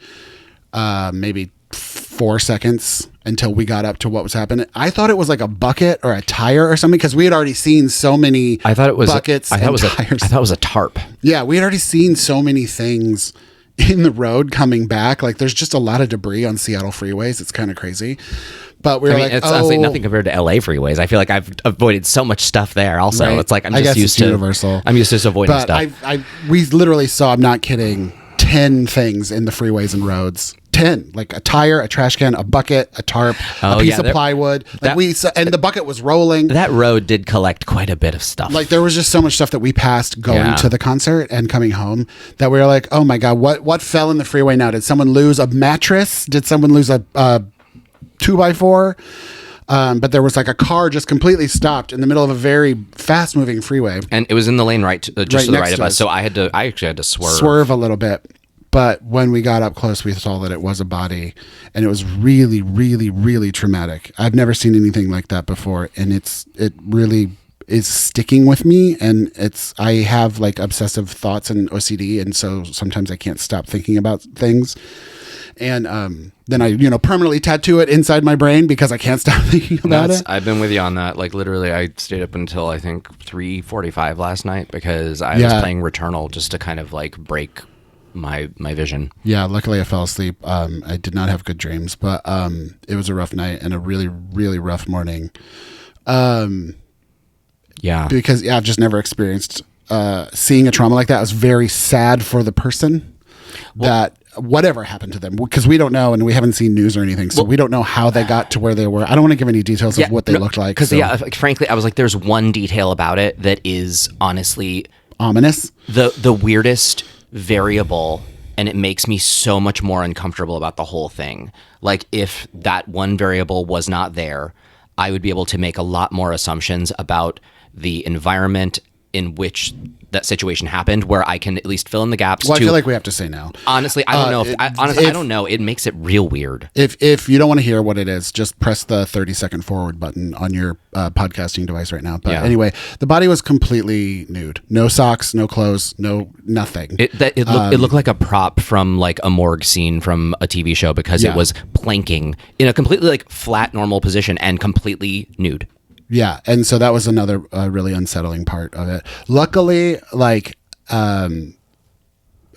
maybe 4 seconds until we got up to what was happening. I thought it was like a bucket or a tire or something, because we had already seen so many buckets and tires. I thought it was a tarp. Yeah, we had already seen so many things in the road coming back. Like there's just a lot of debris on Seattle freeways. It's kind of crazy. But it's honestly nothing compared to LA freeways. I feel like I've avoided so much stuff there. Also, right. It's like I'm just used to universal. I'm used to just avoiding stuff. We literally saw, I'm not kidding, 10 things in the freeways and roads. 10, like a tire, a trash can, a bucket, a tarp, a piece of plywood. And the bucket was rolling. That road did collect quite a bit of stuff. Like there was just so much stuff that we passed going to the concert and coming home that we were like, oh my God, what fell in the freeway now? Did someone lose a mattress? Did someone lose a 2x4? But there was like a car just completely stopped in the middle of a very fast moving freeway. And it was in the lane to the right of us. So I actually had to swerve a little bit. But when we got up close, we saw that it was a body, and it was really, really, really traumatic. I've never seen anything like that before, and it really is sticking with me. And I have like obsessive thoughts and OCD, and so sometimes I can't stop thinking about things. And then I, permanently tattoo it inside my brain because I can't stop thinking about it. I've been with you on that. Like literally, I stayed up until I think 3:45 last night because I was playing Returnal just to kind of like break my vision. Yeah, luckily I fell asleep. I did not have good dreams, but it was a rough night and a really, really rough morning. Yeah. Because I've just never experienced seeing a trauma like that. I was very sad for the person that whatever happened to them, because we don't know and we haven't seen news or anything, so we don't know how they got to where they were. I don't want to give any details of what they looked like. Because frankly, I was like, there's one detail about it that is honestly ominous. The weirdest variable, and it makes me so much more uncomfortable about the whole thing. Like, if that one variable was not there, I would be able to make a lot more assumptions about the environment in which that situation happened, where I can at least fill in the gaps. Well, I feel like we have to say now. Honestly, I don't know. I don't know. It makes it real weird. If you don't want to hear what it is, just press the 30-second forward button on your podcasting device right now. But anyway, the body was completely nude. No socks, no clothes, no nothing. It looked like a prop from like a morgue scene from a TV show, because it was planking in a completely like flat, normal position and completely nude. Yeah, and so that was another really unsettling part of it. Luckily, like, I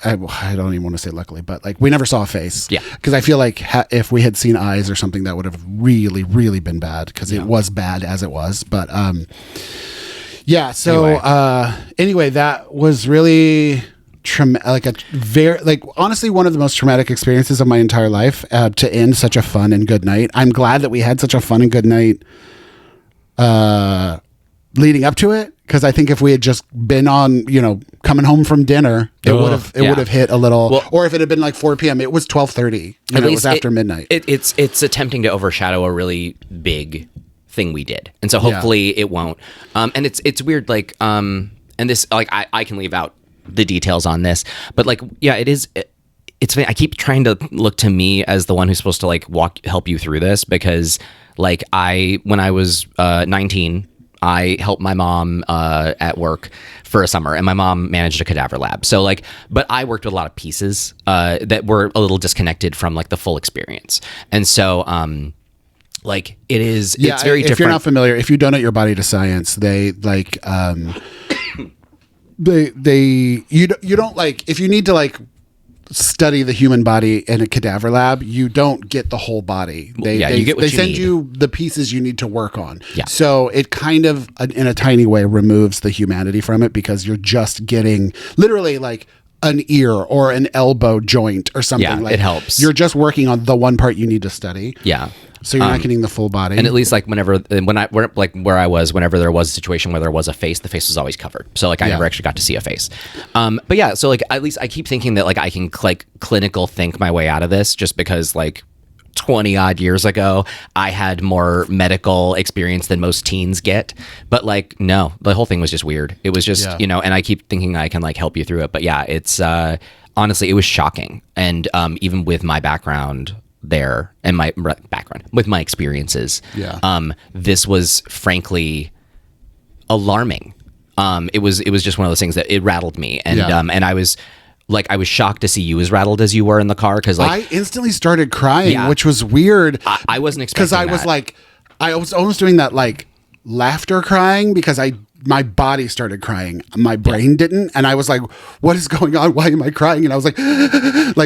don't even want to say luckily, but like we never saw a face. Yeah. Because I feel like if we had seen eyes or something, that would have really, really been bad, because it was bad as it was. But yeah, so anyway, that was really honestly one of the most traumatic experiences of my entire life, to end such a fun and good night. I'm glad that we had such a fun and good night leading up to it, because I think if we had just been on, coming home from dinner, it would have hit a little. Well, or if it had been like 4 p.m., it was 12:30. It was after midnight. It's attempting to overshadow a really big thing we did, and so hopefully it won't. And it's weird, like and this, like, I can leave out the details on this, but like it is. It's funny. I keep trying to look to me as the one who's supposed to like help you through this, because like when I was 19, I helped my mom at work for a summer, and my mom managed a cadaver lab. So like, but I worked with a lot of pieces that were a little disconnected from like the full experience. And so like it's very different. If you're not familiar, if you donate your body to science, they like you don't like, if you need to like study the human body in a cadaver lab, you don't get the whole body. They send you the pieces you need to work on. Yeah. So it kind of, in a tiny way, removes the humanity from it, because you're just getting literally like an ear or an elbow joint or something. Yeah, like, it helps. You're just working on the one part you need to study. Yeah. So you're not getting the full body. And at least like where I was, whenever there was a situation where there was a face, the face was always covered. So like I never actually got to see a face. But yeah, so like at least I keep thinking that like I can like clinical think my way out of this, just because like 20 odd years ago I had more medical experience than most teens get. But like, no, the whole thing was just weird. It was just, and I keep thinking I can like help you through it. But yeah, it's honestly, it was shocking. And even with my background there and my background with my experiences, this was frankly alarming. It was just one of those things that it rattled me, and and I was shocked to see you as rattled as you were in the car, because like I instantly started crying, which was weird. I wasn't expecting that, because I was almost doing that like laughter crying, because my body started crying, my brain didn't, and I was like, what is going on, why am I crying? And I was like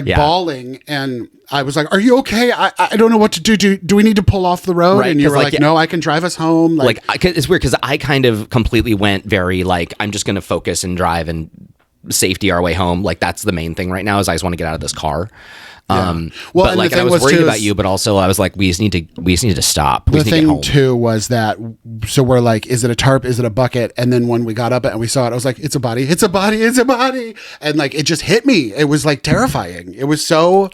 bawling, and I was like, are you okay? I don't know what to do. Do we need to pull off the road? Right, and you were like, no, I can drive us home. Like it's weird, because I kind of completely went very like, I'm just going to focus and drive and safety our way home. Like that's the main thing right now, is I just want to get out of this car. Well, but like I was worried about you, but also I was like, we just need to stop. The thing too was that, so we're like, is it a tarp? Is it a bucket? And then when we got up and we saw it, I was like, it's a body, it's a body, it's a body. And like, it just hit me. It was like terrifying. It was so,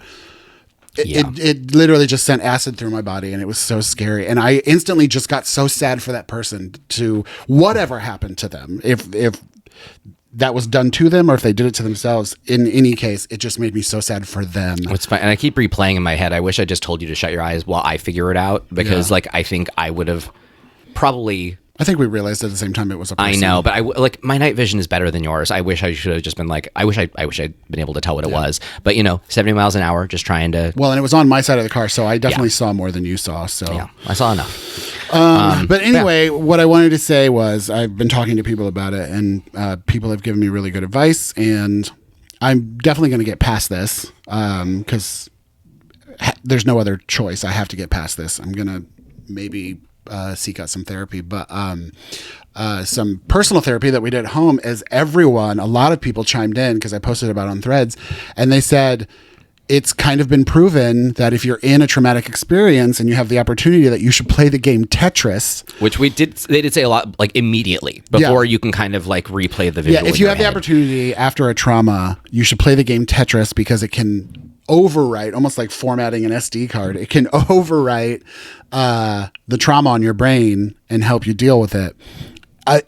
it literally just sent acid through my body, and it was so scary. And I instantly just got so sad for that person, to whatever happened to them. If that was done to them, or if they did it to themselves, in any case, it just made me so sad for them. It's fine. And I keep replaying in my head, I wish I just told you to shut your eyes while I figure it out, because like I think I would have probably I think we realized at the same time it was a person. I know, but like my night vision is better than yours. I wish I should have just been like, I wish I'd been able to tell what it was. But 70 miles an hour, just trying to. Well, and it was on my side of the car, so I definitely saw more than you saw. So yeah, I saw enough. But anyway, what I wanted to say was, I've been talking to people about it, and people have given me really good advice, and I'm definitely going to get past this, because there's no other choice. I have to get past this. I'm going to maybe seek out some therapy, but some personal therapy that we did at home, is a lot of people chimed in because I posted about it on Threads, and they said it's kind of been proven that if you're in a traumatic experience and you have the opportunity, that you should play the game Tetris. Which they did say a lot, like immediately before you can kind of like replay the visual. Yeah, if you have the opportunity after a trauma, you should play the game Tetris because it can overwrite, almost like formatting an SD card. It can overwrite the trauma on your brain and help you deal with it.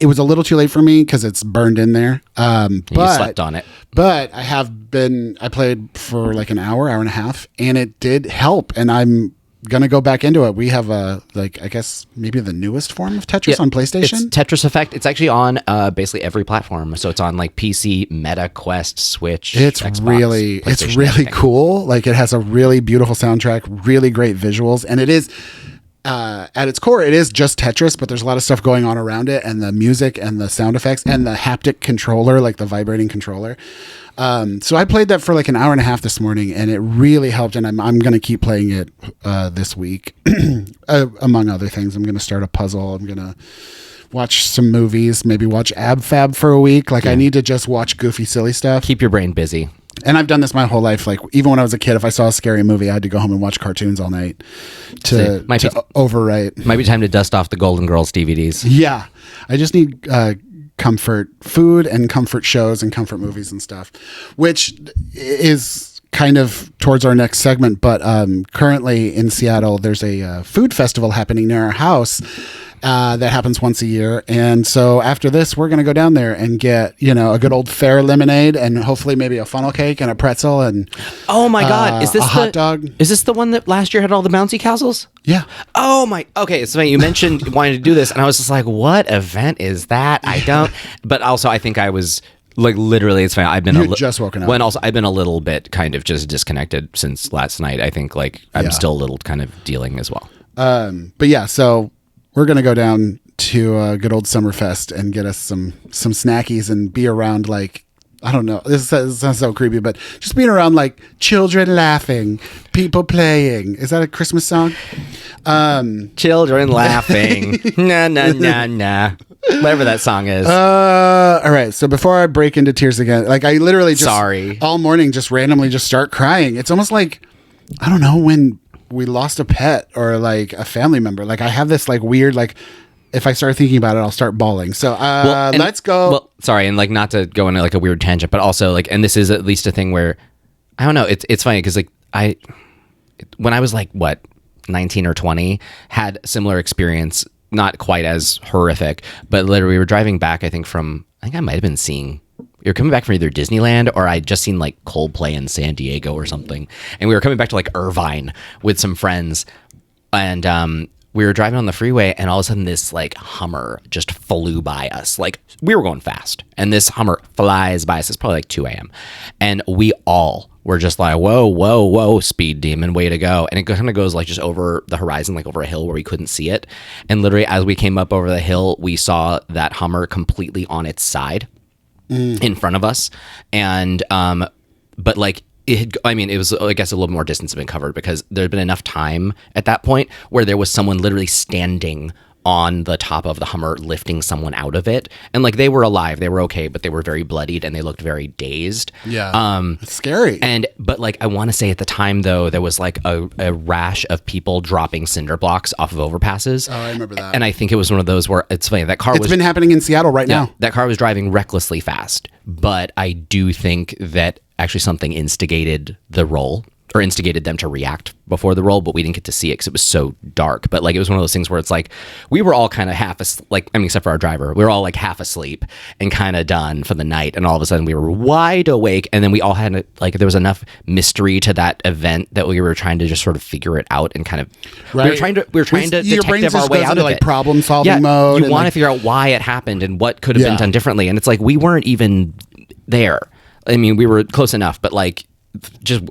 It was a little too late for me because it's burned in there. But you slept on it. But I played for like an hour and a half, and it did help. And I'm going to go back into it. We have I guess maybe the newest form of Tetris on PlayStation. It's Tetris Effect. It's actually on basically every platform. So it's on like PC, Meta, Quest, Switch, Xbox, it's really cool. Like, it has a really beautiful soundtrack, really great visuals, and it is. At its core, it is just Tetris, but there's a lot of stuff going on around it, and the music and the sound effects and the haptic controller, like the vibrating controller. So I played that for like an hour and a half this morning, and it really helped. And I'm going to keep playing it this week, among other things. I'm going to start a puzzle. I'm going to watch some movies, maybe watch Ab Fab for a week. Like, I need to just watch goofy, silly stuff. Keep your brain busy. And I've done this my whole life. Like, even when I was a kid, if I saw a scary movie, I had to go home and watch cartoons all night to overwrite. Might be time to dust off the Golden Girls DVDs. Yeah. I just need comfort food and comfort shows and comfort movies and stuff, which is kind of towards our next segment. But currently in Seattle, there's a food festival happening near our house. That happens once a year. And so after this, we're going to go down there and get, a good old fair lemonade and hopefully maybe a funnel cake and a pretzel and oh my God. Is this a hot dog? Is this the one that last year had all the bouncy castles? Yeah. Oh my. Okay. So you mentioned wanting to do this, and I was just like, what event is that? I don't, but also I think I was like, literally, it's fine. I've been just woken up. When also I've been a little bit kind of just disconnected since last night. I think like I'm still a little kind of dealing as well. But yeah, so we're going to go down to a good old Summerfest and get us some snackies and be around, like, I don't know, this sounds so creepy, but just being around like children laughing, people playing. Is that a Christmas song? Children laughing. Nah, nah, nah, nah. Whatever that song is. All right. So before I break into tears again, like, I literally just all morning just randomly just start crying. It's almost like, I don't know, when we lost a pet or like a family member. Like, I have this like weird, like, if I start thinking about it, I'll start bawling. So let's go. Well, sorry, and like, not to go into like a weird tangent, but also like, and this is at least a thing where, I don't know, it's funny because like when I was like, what, 19 or 20, had similar experience, not quite as horrific, but literally we were driving back, I think I might have been seeing, we were coming back from either Disneyland or I'd just seen like Coldplay in San Diego or something. And we were coming back to like Irvine with some friends, and we were driving on the freeway, and all of a sudden this like Hummer just flew by us. Like, we were going fast, and this Hummer flies by us. It's probably like 2 a.m. And we all were just like, whoa, whoa, whoa, speed demon, way to go. And it kind of goes like just over the horizon, like over a hill where we couldn't see it. And literally as we came up over the hill, we saw that Hummer completely on its side in front of us. And but like, it was, I guess, a little more distance had been covered because there had been enough time at that point where there was someone literally standing on the top of the Hummer lifting someone out of it. And like, they were alive, they were okay, but they were very bloodied and they looked very dazed. Yeah. It's scary. But like, I want to say at the time though, there was like a rash of people dropping cinder blocks off of overpasses. Oh, I remember that. And I think it was one of those where it's funny, it's been happening in Seattle right now. That car was driving recklessly fast, but I do think that actually something instigated the roll, or instigated them to react before the roll, but we didn't get to see it because it was so dark. But like, it was one of those things where it's like, we were all kind of except for our driver, we were all like half asleep and kind of done for the night. And all of a sudden we were wide awake. And then we all had like, there was enough mystery to that event that we were trying to just sort of figure it out and kind of, we were trying to detective our way out of like it. Problem solving mode. You want to figure out why it happened and what could have been done differently. And it's like, we weren't even there. I mean, we were close enough, but like,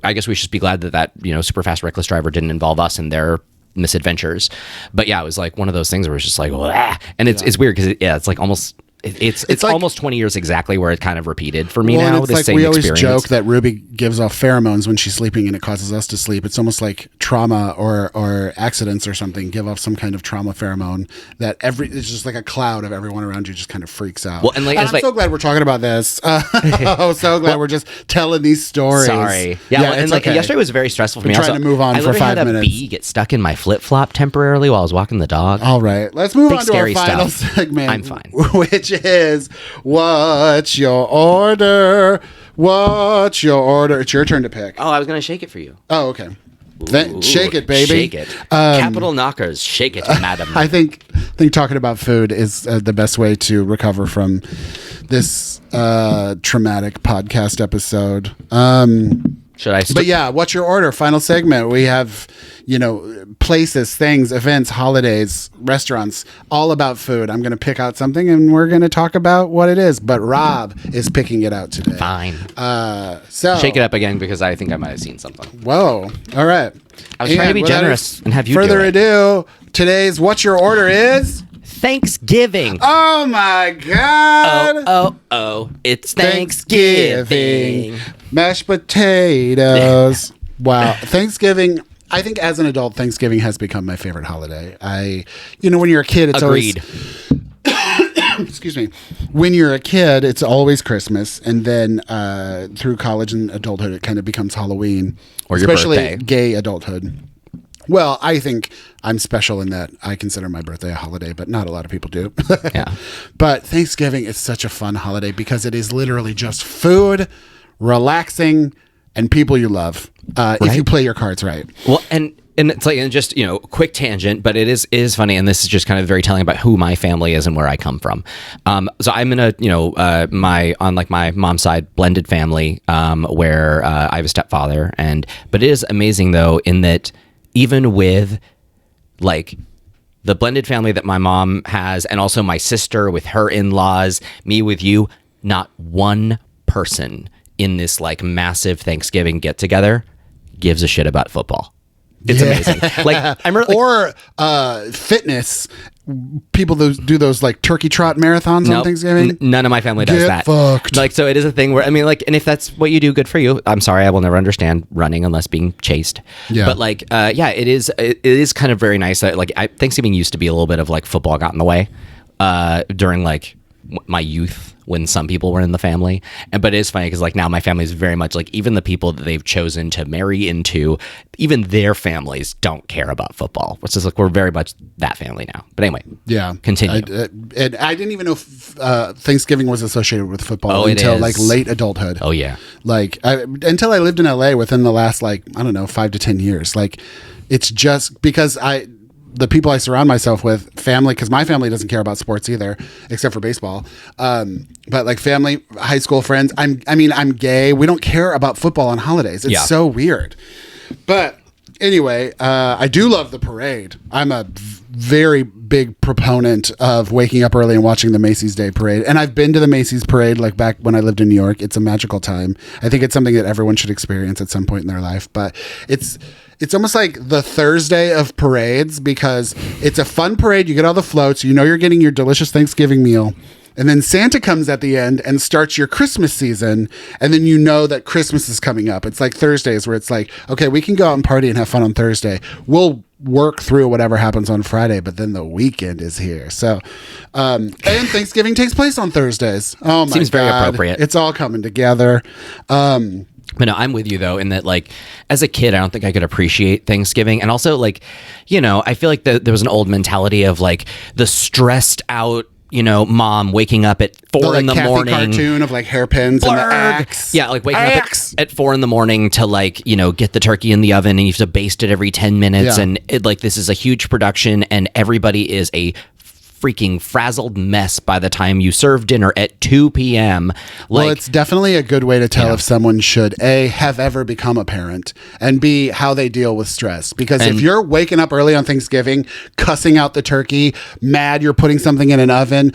I guess we should be glad that super fast reckless driver didn't involve us in their misadventures. But yeah, it was like one of those things where it's just like, wah! And it's weird because it's like almost, it's like, almost 20 years exactly where it kind of repeated for me now. It's like we always joke that Ruby gives off pheromones when she's sleeping and it causes us to sleep. It's almost like trauma or accidents or something give off some kind of trauma pheromone that it's just like a cloud of everyone around you just kind of freaks out. Well, and I'm so glad we're talking about this. So glad we're just telling these stories. Sorry. Yeah, and like yesterday was very stressful for me. Trying to move on for 5 minutes. I had a bee get stuck in my flip-flop temporarily while I was walking the dog. All right, let's move on to our final segment. I'm fine. Which is, what's your order? What's your order? It's your turn to pick. Oh, I was going to shake it for you. Oh, okay. Shake it, baby. Shake it. Capital knockers. Shake it, madam. I think talking about food is the best way to recover from this traumatic podcast episode. Should I? But yeah, what's your order? Final segment. We have, places, things, events, holidays, restaurants, all about food. I'm going to pick out something and we're going to talk about what it is. But Rob is picking it out today. Fine. So shake it up again because I think I might have seen something. Whoa. All right. I was trying to be generous and have you further ado, today's what's your order is Thanksgiving. Oh my God. Oh. It's Thanksgiving. Mashed potatoes. Wow. Thanksgiving. I think as an adult, Thanksgiving has become my favorite holiday. When you're a kid, it's Agreed. always... Excuse me. When you're a kid, it's always Christmas. And then through college and adulthood, it kind of becomes Halloween. Or your especially birthday. Gay adulthood. Well, I think I'm special in that I consider my birthday a holiday, but not a lot of people do. Yeah. But Thanksgiving is such a fun holiday because it is literally just food, relaxing, and people you love. If you play your cards right. Well, and it's like, and just, quick tangent, but it is funny. And this is just kind of very telling about who my family is and where I come from. So I'm in a, on my mom's side, blended family, where I have a stepfather. But it is amazing though, in that even with like the blended family that my mom has, and also my sister with her in-laws, me with you, not one person in this like massive Thanksgiving get together gives a shit about football. It's amazing. Like I remember, or fitness. People do those like turkey trot marathons on Thanksgiving. None of my family does that. Fucked. Like, so it is a thing where, and if that's what you do, good for you. I'm sorry, I will never understand running unless being chased. Yeah. But like, it is kind of very nice that like Thanksgiving used to be a little bit of like football got in the way during like my youth when some people were in the family. But it is funny because like now my family is very much like, even the people that they've chosen to marry into, even their families don't care about football, which is like, we're very much that family now. But anyway, yeah, continue. I didn't even know Thanksgiving was associated with football until like late adulthood. Oh yeah. Like until I lived in LA within the last 5 to 10 years. Like it's just because the people I surround myself with, family, because my family doesn't care about sports either, except for baseball. But like family, high school friends, I'm gay. We don't care about football on holidays. It's so weird. But anyway, I do love the parade. I'm a very big proponent of waking up early and watching the Macy's Day Parade. And I've been to the Macy's Parade like back when I lived in New York. It's a magical time. I think it's something that everyone should experience at some point in their life. But it's almost like the Thursday of parades because it's a fun parade. You get all the floats. You're getting your delicious Thanksgiving meal. And then Santa comes at the end and starts your Christmas season. And then you know that Christmas is coming up. It's like Thursdays where it's like, okay, we can go out and party and have fun on Thursday. We'll work through whatever happens on Friday, but then the weekend is here. So, and Thanksgiving takes place on Thursdays. Oh my God. Seems very appropriate. It's all coming together. But no, I'm with you though, in that like as a kid, I don't think I could appreciate Thanksgiving. And also like, I feel like there was an old mentality of like the stressed out, mom waking up at 4 in the Kathy morning. Cartoon of like hairpins and the axe. Yeah, like waking up at 4 in the morning to like, get the turkey in the oven and you have to baste it every 10 minutes. Yeah. And this is a huge production and everybody is a freaking frazzled mess by the time you serve dinner at 2 p.m. Well, it's definitely a good way to tell if someone should A, have ever become a parent, and B, how they deal with stress. Because if you're waking up early on Thanksgiving, cussing out the turkey, mad you're putting something in an oven,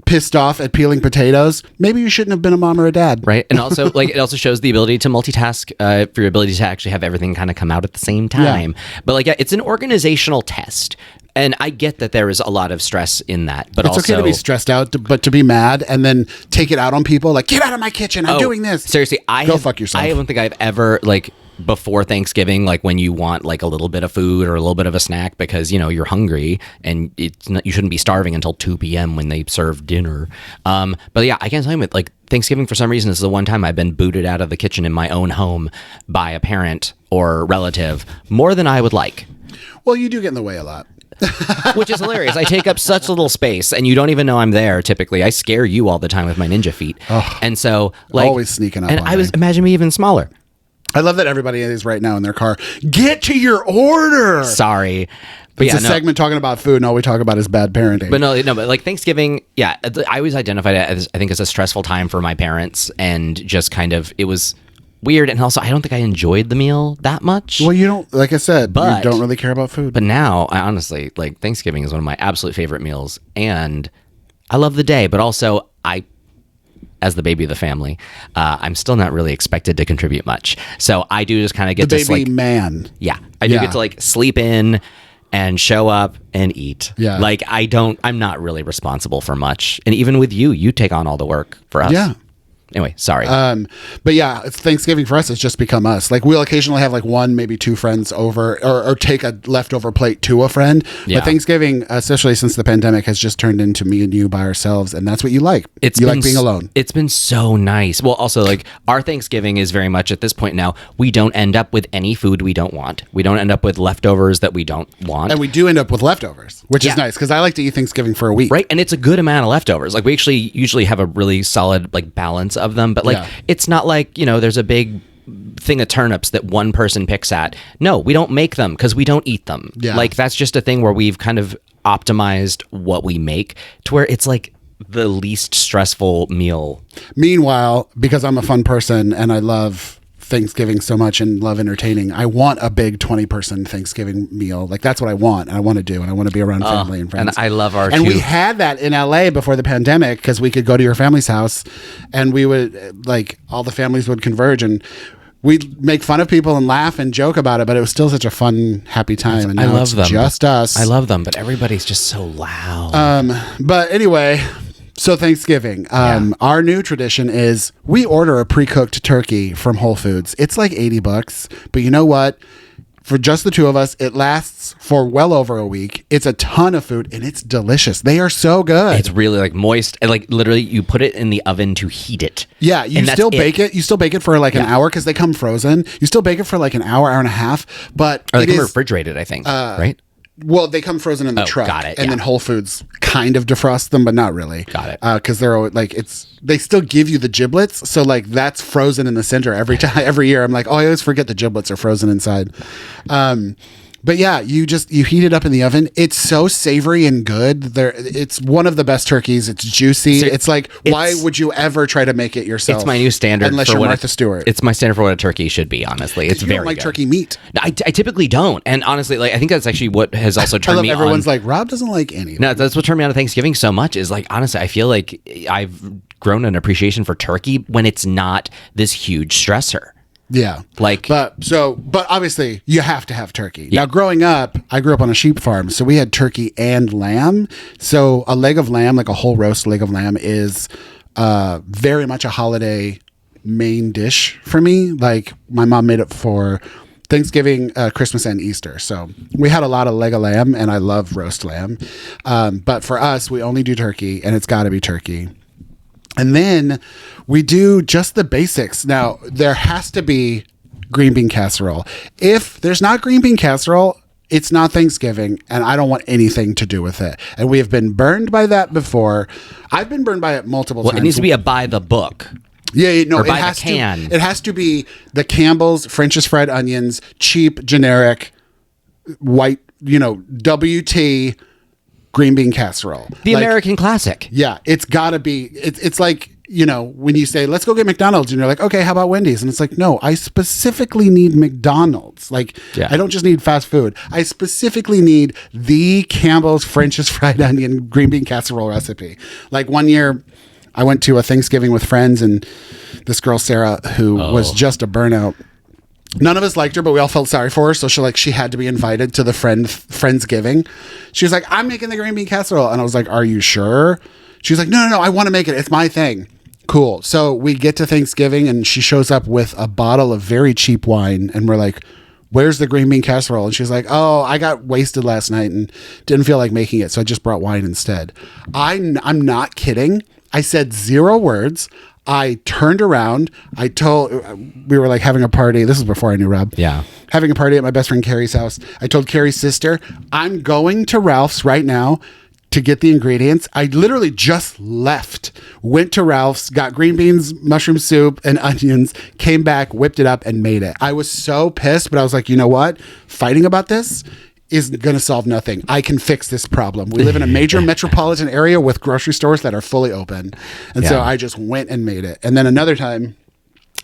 pissed off at peeling potatoes, maybe you shouldn't have been a mom or a dad. Right. And also it also shows the ability to multitask, for your ability to actually have everything kind of come out at the same time. Yeah. But it's an organizational test. And I get that there is a lot of stress in that, but it's okay to be stressed out, but to be mad and then take it out on people, like, get out of my kitchen, I'm doing this. Seriously, fuck yourself. I don't think I've ever, like, before Thanksgiving, like when you want like a little bit of food or a little bit of a snack because, you know, you're hungry and you shouldn't be starving until 2 p.m. when they serve dinner. But yeah, I can't tell you, like Thanksgiving for some reason is the one time I've been booted out of the kitchen in my own home by a parent or relative more than I would like. Well, you do get in the way a lot. Which is hilarious. I take up such little space and you don't even know I'm there typically. I scare you all the time with my ninja feet. And so like always sneaking up. And imagine me even smaller. I love that everybody is right now in their car. Get to your order. Sorry. But it's a segment talking about food, and all we talk about is bad parenting. But but like Thanksgiving, yeah, I always identified it as, I think, as a stressful time for my parents, and just kind of, it was weird. And also, I don't think I enjoyed the meal that much. Well, you don't, like I said, you don't really care about food. But now, I honestly, like, Thanksgiving is one of my absolute favorite meals, and I love the day, but also as the baby of the family, I'm still not really expected to contribute much. So I do just kind of get the to baby man. Yeah. I do get to like sleep in and show up and eat. Yeah. Like I'm not really responsible for much. And even with you take on all the work for us. Yeah. Anyway, sorry. But yeah, it's Thanksgiving for us. It's just become us. Like we'll occasionally have like one, maybe two friends over, or take a leftover plate to a friend. Yeah. But Thanksgiving, especially since the pandemic, has just turned into me and you by ourselves, and that's what you like. You like being alone. It's been so nice. Well, also like our Thanksgiving is very much at this point now. We don't end up with any food we don't want. We don't end up with leftovers that we don't want, and we do end up with leftovers, which is nice because I like to eat Thanksgiving for a week. Right, and it's a good amount of leftovers. Like we actually usually have a really solid like balance of them, but like it's not like, you know, there's a big thing of turnips that one person picks at. No, we don't make them because we don't eat them. Yeah. Like that's just a thing where we've kind of optimized what we make to where it's like the least stressful meal. Meanwhile, because I'm a fun person and I love Thanksgiving so much and love entertaining, I want a big 20-person Thanksgiving meal. Like that's what I want and I want to do, and I want to be around family and friends. And I love our we had that in LA before the pandemic because we could go to your family's house and we would, like, all the families would converge and we'd make fun of people and laugh and joke about it, but it was still such a fun, happy time. And now I love them. Just us. I love them, but everybody's just so loud. But anyway, so Thanksgiving, our new tradition is we order a pre-cooked turkey from Whole Foods. It's like $80, but you know what? For just the two of us, it lasts for well over a week. It's a ton of food and it's delicious. They are so good. It's really like moist, and like literally you put it in the oven to heat it. Yeah, you still bake it. You still bake it for like an hour because they come frozen. You still bake it for like an hour, hour and a half, but they come refrigerated, I think, right? Well, they come frozen in the truck. Got it. And then Whole Foods kind of defrost them, but not really. Got it. Because they're like, they still give you the giblets, so like that's frozen in the center every year. I'm like, oh, I always forget the giblets are frozen inside. But yeah, you heat it up in the oven. It's so savory and good. It's one of the best turkeys. It's juicy. It's like, why would you ever try to make it yourself? It's my new standard. Unless you're Martha Stewart. It's my standard for what a turkey should be, honestly. It's very good. You don't like turkey meat. I typically don't. And honestly, like I think that's actually what has also turned me on. Everyone's like, Rob doesn't like anything. No, that's what turned me on to Thanksgiving so much is like, honestly, I feel like I've grown an appreciation for turkey when it's not this huge stressor. Yeah. But obviously you have to have turkey. Yeah. Now growing up, I grew up on a sheep farm, so we had turkey and lamb. So a leg of lamb, like a whole roast leg of lamb, is very much a holiday main dish for me. Like my mom made it for Thanksgiving, Christmas, and Easter. So we had a lot of leg of lamb, and I love roast lamb. But for us, we only do turkey, and it's got to be turkey. And then we do just the basics. Now, there has to be green bean casserole. If there's not green bean casserole, it's not Thanksgiving, and I don't want anything to do with it. And we have been burned by that before. I've been burned by it multiple times. It needs to be a by the book. Yeah, no, it has to. It has to be the Campbell's French's fried onions, cheap, generic, white, WT green bean casserole. The American classic. Yeah, it's got to be. It's like, when you say, let's go get McDonald's, and you're like, okay, how about Wendy's? And it's like, no, I specifically need McDonald's. Like, I don't just need fast food. I specifically need the Campbell's French's fried onion green bean casserole recipe. Like one year, I went to a Thanksgiving with friends, and this girl, Sarah, who was just a burnout, None of us liked her, but we all felt sorry for her. So she had to be invited to the Friendsgiving. She was like, I'm making the green bean casserole. And I was like, are you sure? She was like, no, I want to make it. It's my thing. Cool. So we get to Thanksgiving and she shows up with a bottle of very cheap wine. And we're like, where's the green bean casserole? And she's like, oh, I got wasted last night and didn't feel like making it. So I just brought wine instead. I'm not kidding. I said 0 words. I turned around. We were like having a party. This is before I knew Rob. Yeah. Having a party at my best friend Carrie's house. I told Carrie's sister, I'm going to Ralph's right now to get the ingredients. I literally just left, went to Ralph's, got green beans, mushroom soup, and onions, came back, whipped it up, and made it. I was so pissed, but I was like, you know what? Fighting about this is going to solve nothing. I can fix this problem. We live in a major metropolitan area with grocery stores that are fully open. And so I just went and made it. And then another time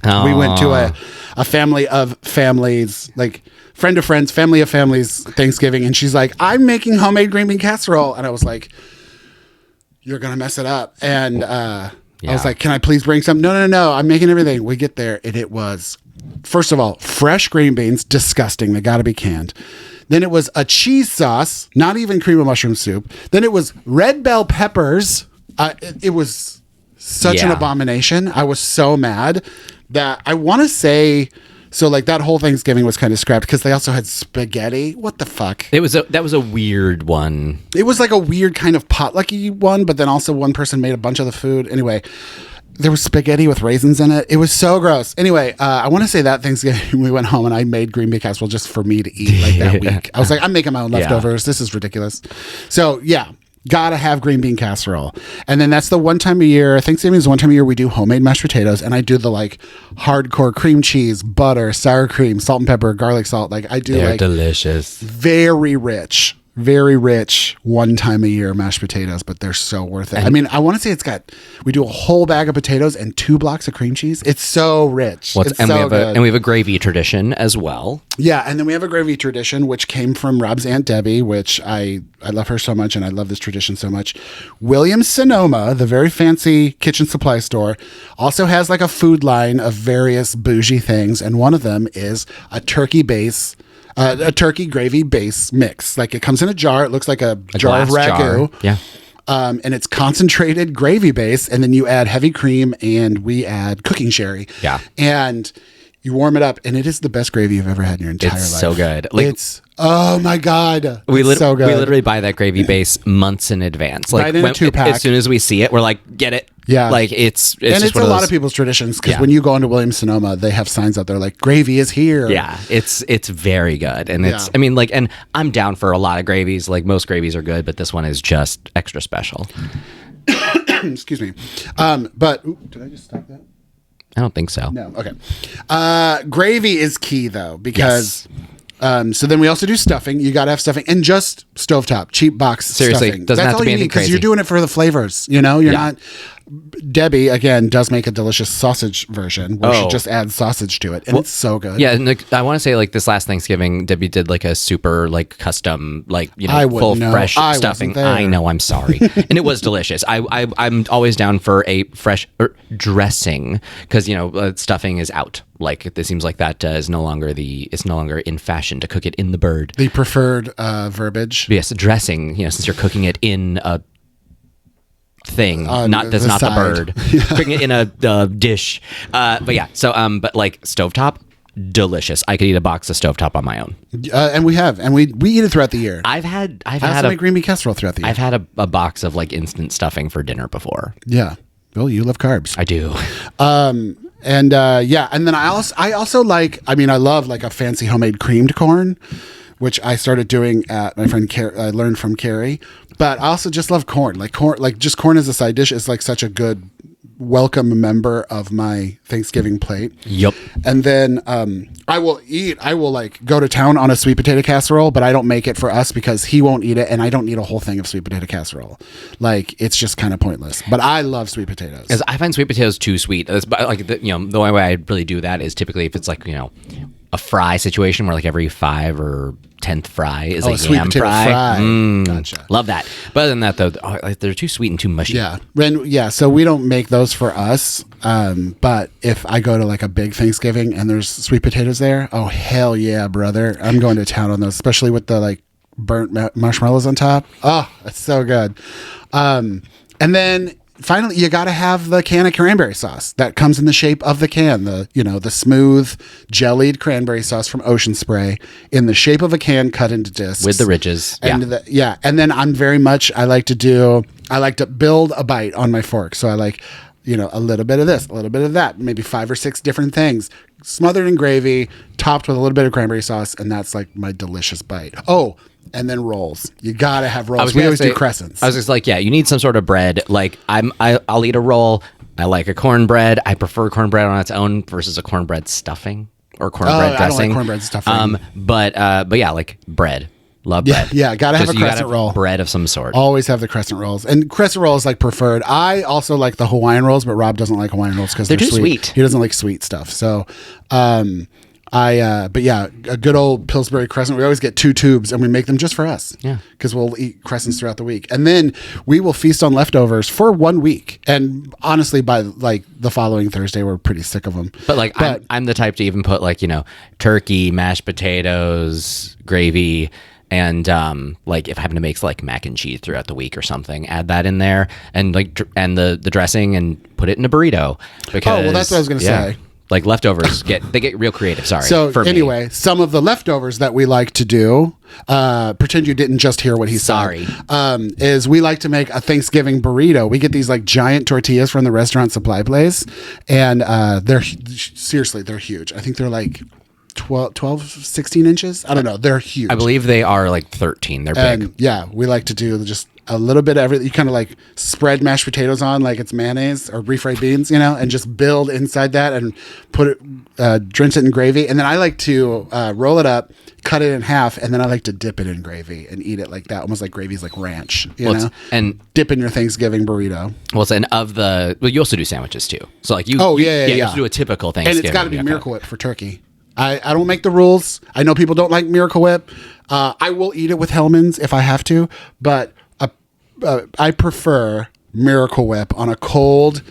we went to a family of families, like friend of friends, family of families Thanksgiving. And she's like, I'm making homemade green bean casserole. And I was like, you're going to mess it up. And I was like, can I please bring some? No. I'm making everything. We get there and it was, first of all, fresh green beans, disgusting. They got to be canned. Then it was a cheese sauce, not even cream of mushroom soup. Then it was red bell peppers. It was such an abomination. I was so mad that I want to say, so like that whole Thanksgiving was kind of scrapped because they also had spaghetti. What the fuck? That was a weird one. It was like a weird kind of potlucky one, but then also one person made a bunch of the food. Anyway, there was spaghetti with raisins in it. It was so gross. Anyway, I want to say that Thanksgiving we went home and I made green bean casserole just for me to eat like that week. I was like, I'm making my own leftovers. This is ridiculous. So yeah, gotta have green bean casserole. And then that's the one time a year, Thanksgiving is one time a year we do homemade mashed potatoes and I do the like hardcore cream cheese, butter, sour cream, salt and pepper, garlic salt. Like I do They're like delicious. Very rich one time a year mashed potatoes, but they're so worth it. I mean, I want to say we do a whole bag of potatoes and 2 blocks of cream cheese. It's so rich. It's so good. And we have a gravy tradition as well. Yeah, and then we have a gravy tradition, which came from Rob's Aunt Debbie, which I love her so much, and I love this tradition so much. Williams Sonoma, the very fancy kitchen supply store, also has like a food line of various bougie things, and one of them is a turkey gravy base mix. Like it comes in a jar. It looks like a jar of ragu. Jar. Yeah. And it's concentrated gravy base. And then you add heavy cream and we add cooking sherry. Yeah. And you warm it up and it is the best gravy you've ever had in your entire life. It's so good. Oh my God. So good. We literally buy that gravy base months in advance. Like right in a 2-pack. As soon as we see it, we're like, get it. Yeah. Like it's and just it's a lot of people's traditions because when you go into Williams Sonoma, they have signs out there like gravy is here. Yeah. It's very good. And I mean, like, and I'm down for a lot of gravies. Like most gravies are good, but this one is just extra special. Excuse me. But did I just stop that? I don't think so. No. Okay. Gravy is key though, because so then we also do stuffing. You got to have stuffing and just stovetop, cheap box stuffing. Doesn't have to be anything crazy. Because you're doing it for the flavors, you know? You're not... Debbie, again, does make a delicious sausage version where she just adds sausage to it. And it's so good. Yeah, and I want to say like this last Thanksgiving, Debbie did like a super like custom, like, you know, full fresh stuffing. I know, I'm sorry. And it was delicious. I'm always down for a fresh dressing because, you know, stuffing is out. Like it seems like that is no longer in fashion to cook it in the bird. The preferred verbiage. Yes, dressing, you know, since you're cooking it in a thing, that's not the bird. Cooking it in a dish. But yeah, so but like stovetop, delicious. I could eat a box of stovetop on my own. And we eat it throughout the year. I've had a green bean casserole throughout the year. I've had a box of like instant stuffing for dinner before. Yeah. Well, you love carbs. I do. And then I also like, I mean, I love like a fancy homemade creamed corn, which I started doing at my friend I learned from Carrie. But I also just love corn. Like just corn as a side dish is like such a good welcome member of my Thanksgiving plate. Yep. And then I will like go to town on a sweet potato casserole, but I don't make it for us because he won't eat it and I don't eat a whole thing of sweet potato casserole. Like it's just kind of pointless. But I love sweet potatoes. Because I find sweet potatoes too sweet. Like the only way I really do that is typically if it's like, you know, a fry situation where like every 5 or 10 10th fry is a sweet yam potato fry. Gotcha. Love that. But other than that, though, they're too sweet and too mushy. Yeah. So we don't make those for us. But if I go to like a big Thanksgiving and there's sweet potatoes there, oh, hell yeah, brother. I'm going to town on those, especially with the like burnt marshmallows on top. Oh, that's so good. And then finally, you got to have the can of cranberry sauce that comes in the shape of the can. The smooth jellied cranberry sauce from Ocean Spray in the shape of a can cut into discs with the ridges. And and then I like to build a bite on my fork. So I like, a little bit of this, a little bit of that, maybe 5 or 6 different things, smothered in gravy, topped with a little bit of cranberry sauce, and that's like my delicious bite. Oh, and then rolls. You gotta have rolls. We always do crescents. I was just like, you need some sort of bread. Like I'll eat a roll. I like a cornbread. I prefer cornbread on its own versus a cornbread stuffing or cornbread dressing. I don't like cornbread stuffing. But yeah, like bread. Love bread. Yeah, gotta have a crescent roll. Bread of some sort. Always have the crescent rolls. And crescent roll is like preferred. I also like the Hawaiian rolls, but Rob doesn't like Hawaiian rolls because they're too sweet. He doesn't like sweet stuff. So, but yeah, a good old Pillsbury crescent. We always get 2 tubes and we make them just for us. Yeah. Because we'll eat crescents throughout the week. And then we will feast on leftovers for 1 week. And honestly, by like the following Thursday, we're pretty sick of them. But I'm the type to even put like, turkey, mashed potatoes, gravy, and like if I happen to make like mac and cheese throughout the week or something, add that in there and like and the dressing and put it in a burrito. Because, that's what I was going to say. Like leftovers get real creative. Sorry. So anyway, some of the leftovers that we like to do, pretend you didn't just hear what he said. Is we like to make a Thanksgiving burrito. We get these like giant tortillas from the restaurant supply place, and they're huge. I think they're like 12, 16 inches. I don't know. They're huge. I believe they are like 13. They're big. Yeah, we like to do just a little bit of everything. You kind of like spread mashed potatoes on like it's mayonnaise or refried beans, and just build inside that and put it, drench it in gravy. And then I like to roll it up, cut it in half, and then I like to dip it in gravy and eat it like that, almost like gravy's like ranch, and dip in your Thanksgiving burrito. You also do sandwiches too. So like you have to do a typical Thanksgiving. And it's got to be Miracle Whip for turkey. I don't make the rules. I know people don't like Miracle Whip. I will eat it with Hellmann's if I have to, but I prefer Miracle Whip on a cold,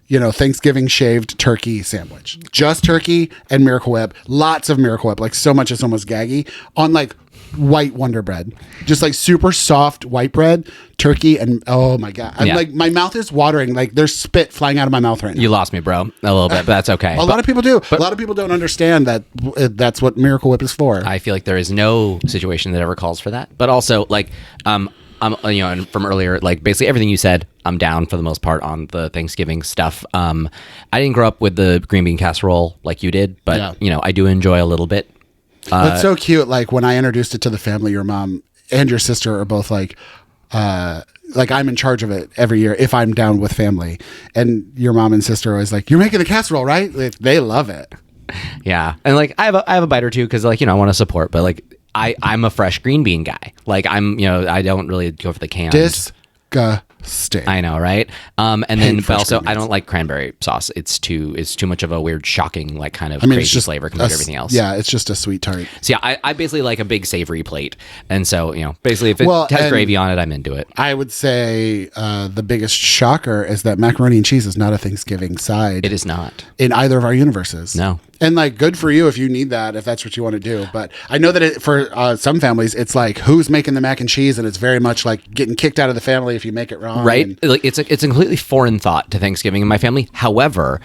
Thanksgiving shaved turkey sandwich. Just turkey and Miracle Whip. Lots of Miracle Whip, like so much it's almost gaggy, on like white Wonder Bread. Just like super soft white bread, turkey, and oh my God. I'm like, my mouth is watering. Like there's spit flying out of my mouth right now. You lost me, bro. A little bit, but that's okay. A lot of people do. A lot of people don't understand that that's what Miracle Whip is for. I feel like there is no situation that ever calls for that. But also, like, and from earlier, like basically everything you said, I'm down for the most part on the Thanksgiving stuff. I didn't grow up with the green bean casserole like you did, but I do enjoy a little bit. That's so cute. Like when I introduced it to the family, your mom and your sister are both like I'm in charge of it every year if I'm down with family. And your mom and sister are always like, you're making the casserole, right? They love it. Yeah. And like I have a bite or two because like, I want to support, but like I'm a fresh green bean guy. Like I don't really go for the canned. Disgusting. I know, right? And then, but also, I don't like cranberry sauce. It's too much of a weird, shocking, like kind of crazy flavor compared to everything else. Yeah, it's just a sweet tart. So yeah, I basically like a big savory plate, and so basically, if it has gravy on it, I'm into it. I would say the biggest shocker is that macaroni and cheese is not a Thanksgiving side. It is not in either of our universes. No. And like, good for you if you need that, if that's what you want to do. But I know that for some families, it's like, who's making the mac and cheese, and it's very much like getting kicked out of the family if you make it wrong. Right? Like it's a completely foreign thought to Thanksgiving in my family. However,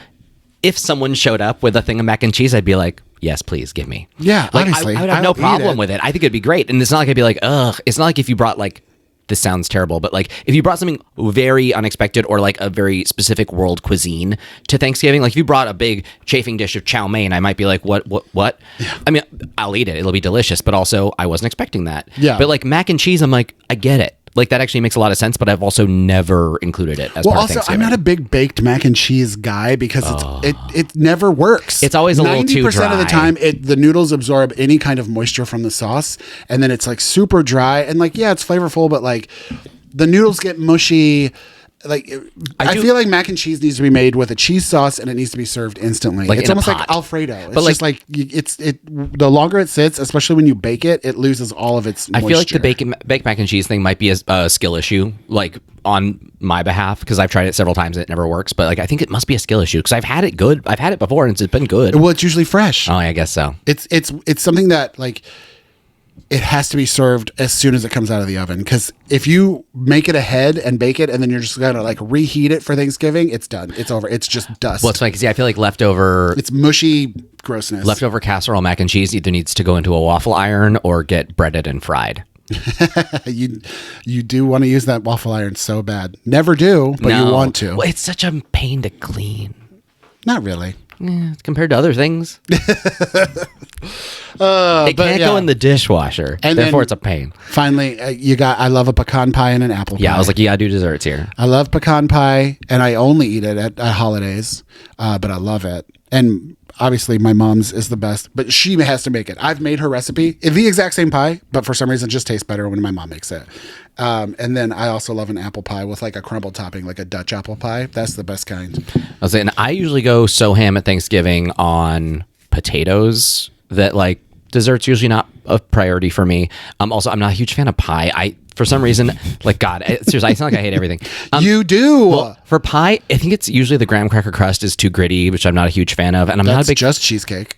if someone showed up with a thing of mac and cheese, I'd be like, yes, please give me. Yeah, like, honestly, I would have no problem with it. I think it'd be great. And it's not like I'd be like, ugh. It's not like if you brought like, this sounds terrible, but like if you brought something very unexpected or like a very specific world cuisine to Thanksgiving, like if you brought a big chafing dish of chow mein, I might be like, what? Yeah. I mean, I'll eat it. It'll be delicious, but also I wasn't expecting that. Yeah. But like mac and cheese, I'm like, I get it. Like that actually makes a lot of sense, but I've also never included it as part of Thanksgiving. I'm not a big baked mac and cheese guy because it never works. It's always a little too dry. 90% of the time, the noodles absorb any kind of moisture from the sauce, and then it's like super dry and like, yeah, it's flavorful, but like the noodles get mushy. like I feel like mac and cheese needs to be made with a cheese sauce and it needs to be served instantly. Like it's almost like Alfredo. It's but just like the longer it sits, especially when you bake it, it loses all of its moisture. I feel like the baked mac and cheese thing might be a skill issue, like on my behalf, because I've tried it several times and it never works. But like I think it must be a skill issue because I've had it before and it's been good. Well, it's usually fresh. Oh, I guess so. It's something that like it has to be served as soon as it comes out of the oven, because if you make it ahead and bake it and then you're just gonna like reheat it for Thanksgiving, it's done. It's over. It's just dust. Well, it's funny because I feel like it's mushy grossness. Leftover casserole mac and cheese either needs to go into a waffle iron or get breaded and fried. You do want to use that waffle iron so bad. Never do, but you want to. Well, it's such a pain to clean. Not really. Compared to other things. It can't go in the dishwasher, and therefore it's a pain. Finally, I love a pecan pie and an apple pie. Yeah, I was like, you gotta do desserts here. I love pecan pie, and I only eat it at holidays, but I love it. And obviously my mom's is the best, but she has to make it. I've made her recipe. It's the exact same pie, but for some reason it just tastes better when my mom makes it. And then I also love an apple pie with like a crumble topping, like a Dutch apple pie. That's the best kind. I was saying, I usually go so ham at Thanksgiving on potatoes that like dessert's usually not a priority for me. Also, I'm not a huge fan of pie. For some reason, like God, seriously, I sound like I hate everything. You do. Well, for pie, I think it's usually the graham cracker crust is too gritty, which I'm not a huge fan of, and not a big. Just cheesecake.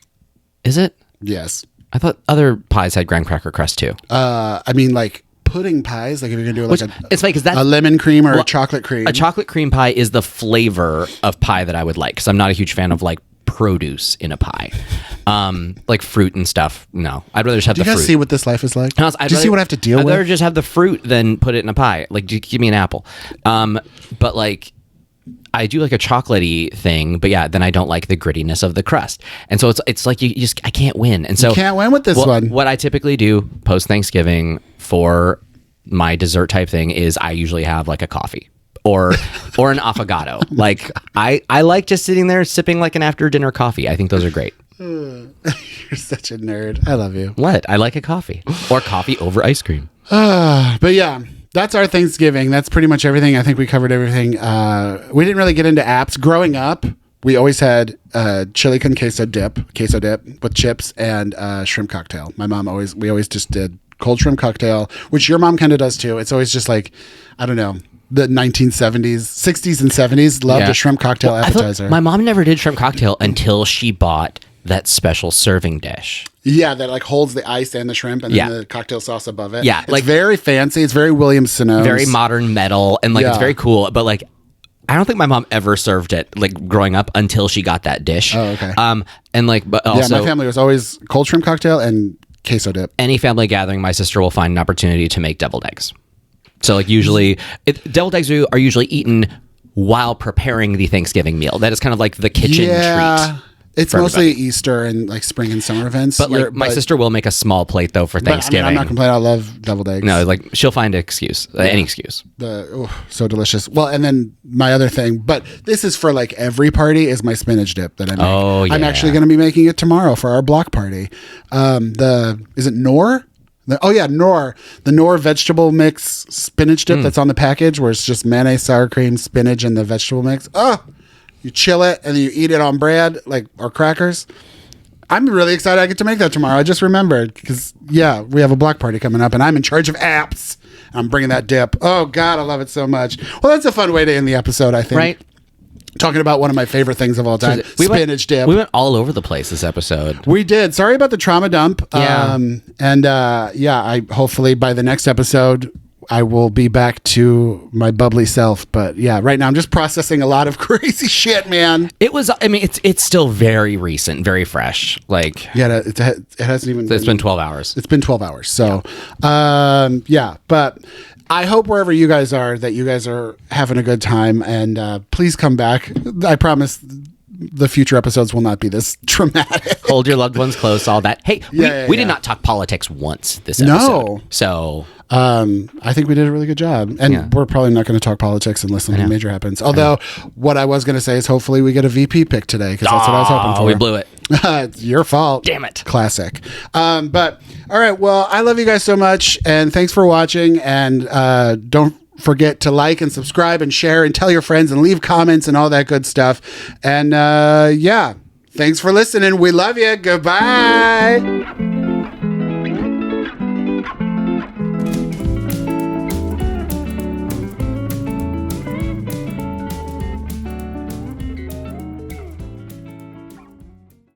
Is it? Yes. I thought other pies had graham cracker crust too. I mean, like pudding pies, like if you're gonna do like it's funny because that's a lemon cream or a chocolate cream. A chocolate cream pie is the flavor of pie that I would like because I'm not a huge fan of like produce in a pie, like fruit and stuff. No, I'd rather just have the fruit. Do you guys see what this life is like? Do you see what I have to deal with? I'd rather just have the fruit than put it in a pie. Like, give me an apple. But like, I do like a chocolatey thing, but yeah, then I don't like the grittiness of the crust. And so it's like you just I can't win. And so you can't win with this one. What I typically do post Thanksgiving for my dessert type thing is I usually have like a coffee. Or an affogato. Like I like just sitting there sipping like an after dinner coffee. I think those are great. You're such a nerd. I love you. What? I like a coffee or coffee over ice cream. But yeah, that's our Thanksgiving. That's pretty much everything. I think we covered everything. We didn't really get into apps. Growing up, we always had chili con queso dip with chips and shrimp cocktail. We always just did cold shrimp cocktail, which your mom kind of does too. It's always just like, I don't know. The 1970s, 60s, and 70s loved a shrimp cocktail appetizer. My mom never did shrimp cocktail until she bought that special serving dish. Yeah, that like holds the ice and the shrimp and then the cocktail sauce above it. Yeah, it's very fancy. It's very Williams-Sonoma. Very modern metal, and like it's very cool. But like, I don't think my mom ever served it like growing up until she got that dish. Oh, okay. And like, but also, my family was always cold shrimp cocktail and queso dip. Any family gathering, my sister will find an opportunity to make deviled eggs. So like usually, deviled eggs are usually eaten while preparing the Thanksgiving meal. That is kind of like the kitchen treat. It's mostly Easter and like spring and summer events. But like my sister will make a small plate though for Thanksgiving. I'm not complaining. I love deviled eggs. No, like she'll find an excuse, any excuse. So delicious. Well, and then my other thing, but this is for like every party, is my spinach dip that I make. Oh yeah. I'm actually going to be making it tomorrow for our block party. Is it Knorr? Knorr. The Knorr vegetable mix spinach dip that's on the package, where it's just mayonnaise, sour cream, spinach, and the vegetable mix. You chill it and then you eat it on bread or crackers. I'm really excited I get to make that tomorrow. I just remembered because, we have a block party coming up and I'm in charge of apps. I'm bringing that dip. Oh, God, I love it so much. Well, that's a fun way to end the episode, I think. Right. Talking about one of my favorite things of all time, spinach dip. We went all over the place this episode. We did. Sorry about the trauma dump. I hopefully by the next episode, I will be back to my bubbly self. But yeah, right now I'm just processing a lot of crazy shit, man. It's still very recent, very fresh. Like, yeah, it hasn't even. It's been 12 hours. It's been 12 hours. So, but I hope wherever you guys are that you guys are having a good time, and please come back. I promise the future episodes will not be this traumatic. Hold your loved ones close, all that. Hey, we did not talk politics once this episode. No. So I think we did a really good job. And we're probably not going to talk politics unless something major happens. Although what I was going to say is hopefully we get a VP pick today, because that's what I was hoping for. We blew it. It's your fault. Damn it. Classic. But all right. Well, I love you guys so much. And thanks for watching. And don't forget to like and subscribe and share and tell your friends and leave comments and all that good stuff. And yeah, thanks for listening. We love you. Goodbye.